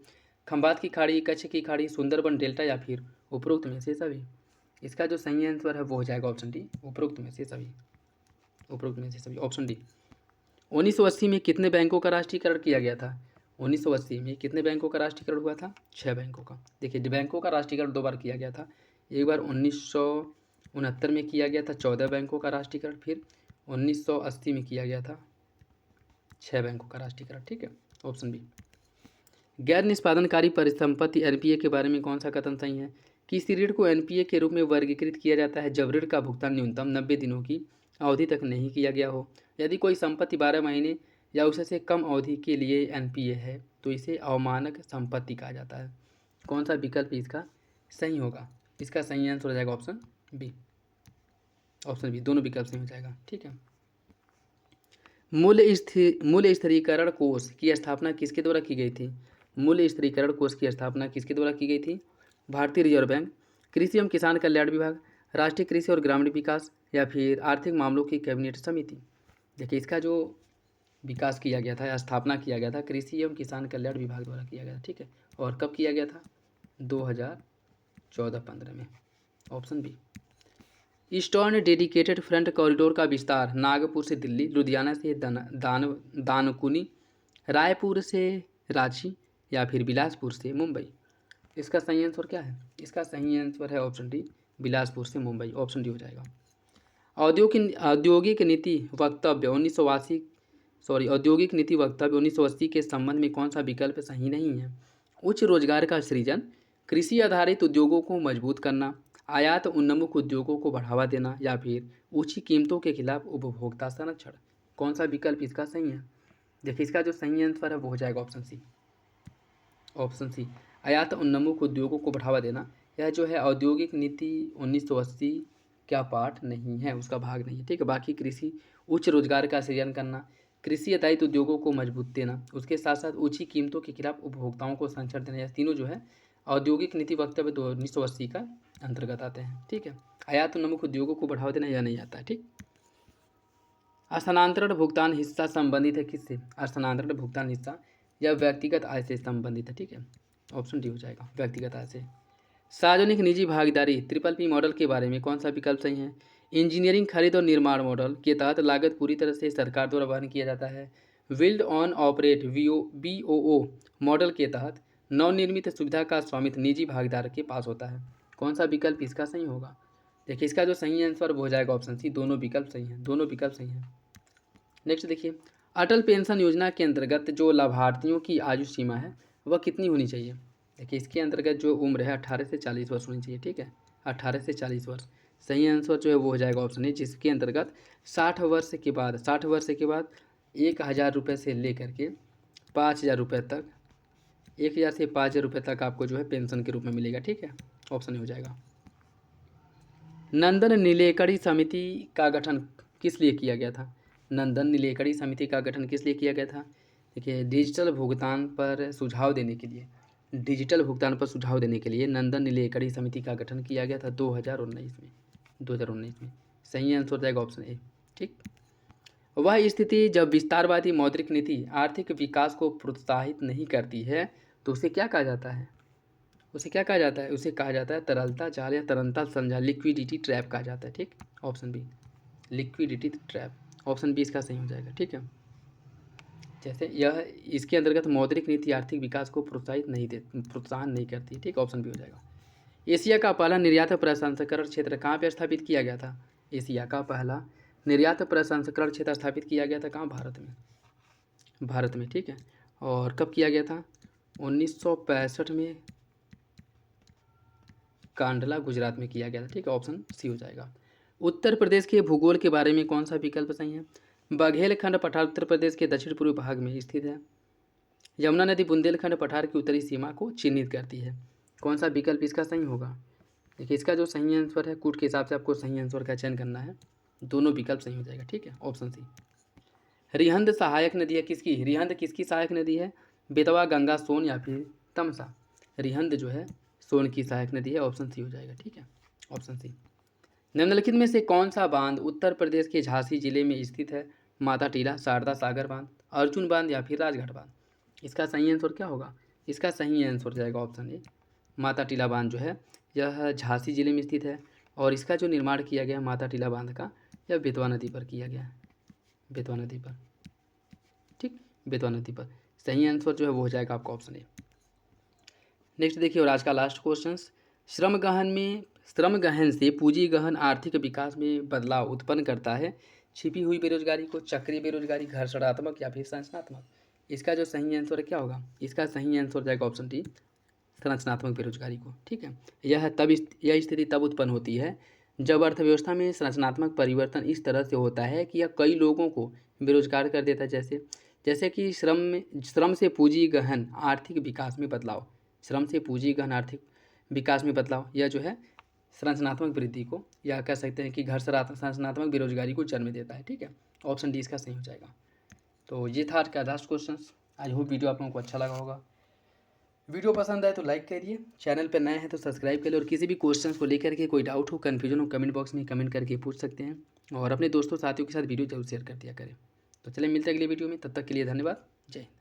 खंबात की खाड़ी, कच्छ की खाड़ी, सुंदरबन डेल्टा या फिर उपरोक्त में से सभी? इसका जो सही आंसर है वो हो जाएगा ऑप्शन डी, उपरोक्त में से सभी, ऑप्शन डी। 1980 में कितने बैंकों का राष्ट्रीयकरण किया गया था? 1980 में कितने बैंकों का राष्ट्रीयकरण हुआ था? 6 बैंकों का। देखिए बैंकों का राष्ट्रीयकरण 2 बार किया गया था, एक बार 1969 में किया गया था 14 बैंकों का राष्ट्रीयकरण, फिर 1980 में किया गया था 6 बैंकों का राष्ट्रीयकरण। ठीक है, ऑप्शन बी। गैर निष्पादनकारी परिसंपत्ति NPA के बारे में कौन सा कथन सही है? किसी ऋण को NPA के रूप में वर्गीकृत किया जाता है जब ऋण का भुगतान न्यूनतम 90 दिनों की अवधि तक नहीं किया गया हो। यदि कोई संपत्ति 12 महीने या उससे कम अवधि के लिए NPA है तो इसे अवमानक संपत्ति कहा जाता है। कौन सा विकल्प इसका सही होगा? इसका सही आंसर हो जाएगा ऑप्शन बी, दोनों विकल्प सही हो जाएगा। ठीक है, मूल्य स्थिरीकरण कोष की स्थापना किसके द्वारा की गई थी? मूल्य स्थिरीकरण कोष की स्थापना किसके द्वारा की गई थी? भारतीय रिजर्व बैंक, कृषि एवं किसान कल्याण विभाग, राष्ट्रीय कृषि और ग्रामीण विकास या फिर आर्थिक मामलों की कैबिनेट समिति? देखिए इसका जो विकास किया गया था या स्थापना किया गया था कृषि एवं किसान कल्याण विभाग द्वारा किया गया था। ठीक है, और कब किया गया था? 2014-15 में, option B. Eastern dedicated front corridor का विस्तार नागपुर से दिल्ली, लुधियाना से दानकुनी, रायपुर से रांची या फिर बिलासपुर से मुंबई? इसका सही आंसर क्या है? इसका सही आंसर है ऑप्शन डी, बिलासपुर से मुंबई, ऑप्शन डी हो जाएगा। औद्योगिक नीति वक्तव्य 1980 के संबंध में कौन सा विकल्प सही नहीं है? उच्च रोजगार का सृजन, कृषि आधारित उद्योगों को मजबूत करना, आयात उन्मुख उद्योगों को बढ़ावा देना या फिर ऊंची कीमतों के खिलाफ उपभोक्ता संरक्षण? कौन सा विकल्प इसका सही है? देखिए इसका जो सही आंसर है वो हो जाएगा ऑप्शन सी, आयात उन्मुख उद्योगों को बढ़ावा देना। यह जो है औद्योगिक नीति 1980 क्या पार्ट नहीं है, उसका भाग नहीं है। ठीक है, बाकी कृषि, उच्च रोजगार का सृजन करना, कृषि आधारित उद्योगों को मजबूत देना, उसके साथ साथ ऊंची कीमतों के खिलाफ उपभोक्ताओं को संरक्षण देना, यह तीनों जो है औद्योगिक नीति वक्तव्य 1980 का अंतर्गत आते हैं। ठीक है, आयात उन्मुख उद्योगों को बढ़ावा देना यह नहीं आता है। ठीक, स्थानांतरण भुगतान हिस्सा संबंधित है किससे? स्थानांतरण भुगतान हिस्सा यह व्यक्तिगत आय से संबंधित है। ठीक है, ऑप्शन डी हो जाएगा, व्यक्तिगत आय से। सार्वजनिक निजी भागीदारी PPP मॉडल के बारे में कौन सा विकल्प सही है? इंजीनियरिंग खरीद और निर्माण मॉडल के तहत लागत पूरी तरह से सरकार द्वारा वहन किया जाता है। Build on operate BOO model के तहत नवनिर्मित सुविधा का स्वामित्व निजी भागीदार के पास होता है। कौन सा विकल्प इसका सही होगा? देखिए इसका जो सही आंसर वो हो जाएगा ऑप्शन सी, दोनों विकल्प सही हैं, नेक्स्ट देखिए, अटल पेंशन योजना के अंतर्गत जो लाभार्थियों की आयु सीमा है वह कितनी होनी चाहिए? देखिए इसके अंतर्गत जो उम्र है 18 से 40 वर्ष होनी चाहिए। ठीक है, 18 से 40 वर्ष। सही आंसर जो है वो हो जाएगा ऑप्शन ए, जिसके अंतर्गत 60 वर्ष के बाद 1000 रुपये से लेकर के 5,000 रुपये तक, 1,000 से 5,000 रुपये तक आपको जो है पेंशन के रूप में मिलेगा। ठीक है, ऑप्शन हो जाएगा। नंदन नीलेकणी समिति का गठन किस लिए किया गया था? नंदन नीलेकणी समिति का गठन किस लिए किया गया था? देखिए, डिजिटल भुगतान पर सुझाव देने के लिए, डिजिटल भुगतान पर सुझाव देने के लिए नंदन नीलेकणी समिति का गठन किया गया था 2019 में। सही आंसर हो जाएगा ऑप्शन ए। ठीक, वह स्थिति जब विस्तारवादी मौद्रिक नीति आर्थिक विकास को प्रोत्साहित नहीं करती है तो उसे क्या कहा जाता है? उसे क्या कहा जाता है? उसे कहा जाता है तरलता जाल या तरलता संजाल, लिक्विडिटी ट्रैप कहा जाता है। ठीक, option B, liquidity trap, option B इसका सही हो जाएगा। ठीक है, जैसे यह इसके अंतर्गत मौद्रिक नीति आर्थिक विकास को प्रोत्साहन नहीं करती। ठीक, ऑप्शन बी हो जाएगा। एशिया का पहला निर्यात प्रसंस्करण क्षेत्र कहाँ पर स्थापित किया गया था? एशिया का पहला निर्यात प्रसंस्करण क्षेत्र स्थापित किया गया था कहाँ? भारत में। ठीक है, और कब किया गया था? 1965 में कांडला, गुजरात में किया गया था। ठीक है, ऑप्शन सी हो जाएगा। उत्तर प्रदेश के भूगोल के बारे में कौन सा विकल्प सही है? बघेलखंड पठार उत्तर प्रदेश के दक्षिण पूर्व भाग में स्थित है। यमुना नदी बुंदेलखंड पठार की उत्तरी सीमा को चिन्हित करती है। कौन सा विकल्प इसका सही होगा? देखिए, इसका जो सही आंसर है, कूट के हिसाब से आपको सही आंसर का चयन करना है। दोनों विकल्प सही हो जाएगा। ठीक है, ऑप्शन सी। रिहंद सहायक नदी है किसकी? रिहंद किसकी सहायक नदी है? बेतवा, गंगा, सोन या फिर तमसा? रिहंद जो है सोन की सहायक नदी है। ऑप्शन सी हो जाएगा। ठीक है, ऑप्शन सी। निम्नलिखित में से कौन सा बांध उत्तर प्रदेश के झांसी जिले में स्थित है? माता टीला, शारदा सागर बांध, अर्जुन बांध या फिर राजघाट बांध? इसका सही आंसर क्या होगा? इसका सही आंसर हो जाएगा ऑप्शन ए, माता टीला बांध जो है यह झांसी जिले में स्थित है और इसका जो निर्माण किया गया माता टीला बांध का, यह बेतवा नदी पर किया गया है। बेतवा नदी पर। ठीक, बेतवा नदी पर। सही आंसर जो है वो हो जाएगा आपका ऑप्शन ए। नेक्स्ट देखिए, और आज का लास्ट क्वेश्चन, श्रम गहन से पूंजी गहन आर्थिक विकास में बदलाव उत्पन्न करता है। छिपी हुई बेरोजगारी को, चक्रीय बेरोजगारी, घर्षणात्मक या फिर संरचनात्मक? इसका जो सही आंसर क्या होगा? इसका सही आंसर हो जाएगा ऑप्शन डी, संरचनात्मक बेरोजगारी को। ठीक है, यह स्थिति तब उत्पन्न होती है जब अर्थव्यवस्था में संरचनात्मक परिवर्तन इस तरह से होता है कि यह कई लोगों को बेरोजगार कर देता है। जैसे कि श्रम से पूंजी गहन आर्थिक विकास में बदलाव, श्रम से पूंजी गहन आर्थिक विकास में बदलाव, यह जो है संरचनात्मक वृद्धि को, या कह सकते हैं कि संरचनात्मक बेरोजगारी को जन्म देता है। ठीक है, ऑप्शन डी इसका सही हो जाएगा। तो ये था आज का last question. I hope video आप लोगों को अच्छा लगा होगा। वीडियो पसंद आए तो लाइक करिए, चैनल पर नए हैं तो सब्सक्राइब करिए, और किसी भी क्वेश्चन को लेकर के कोई डाउट हो, कन्फ्यूजन हो, कमेंट बॉक्स में कमेंट करके पूछ सकते हैं, और अपने दोस्तों साथियों के साथ वीडियो जरूर शेयर कर दिया करें। तो चलिए मिलते हैं अगली वीडियो में, तब तक के लिए धन्यवाद। जय हिंद।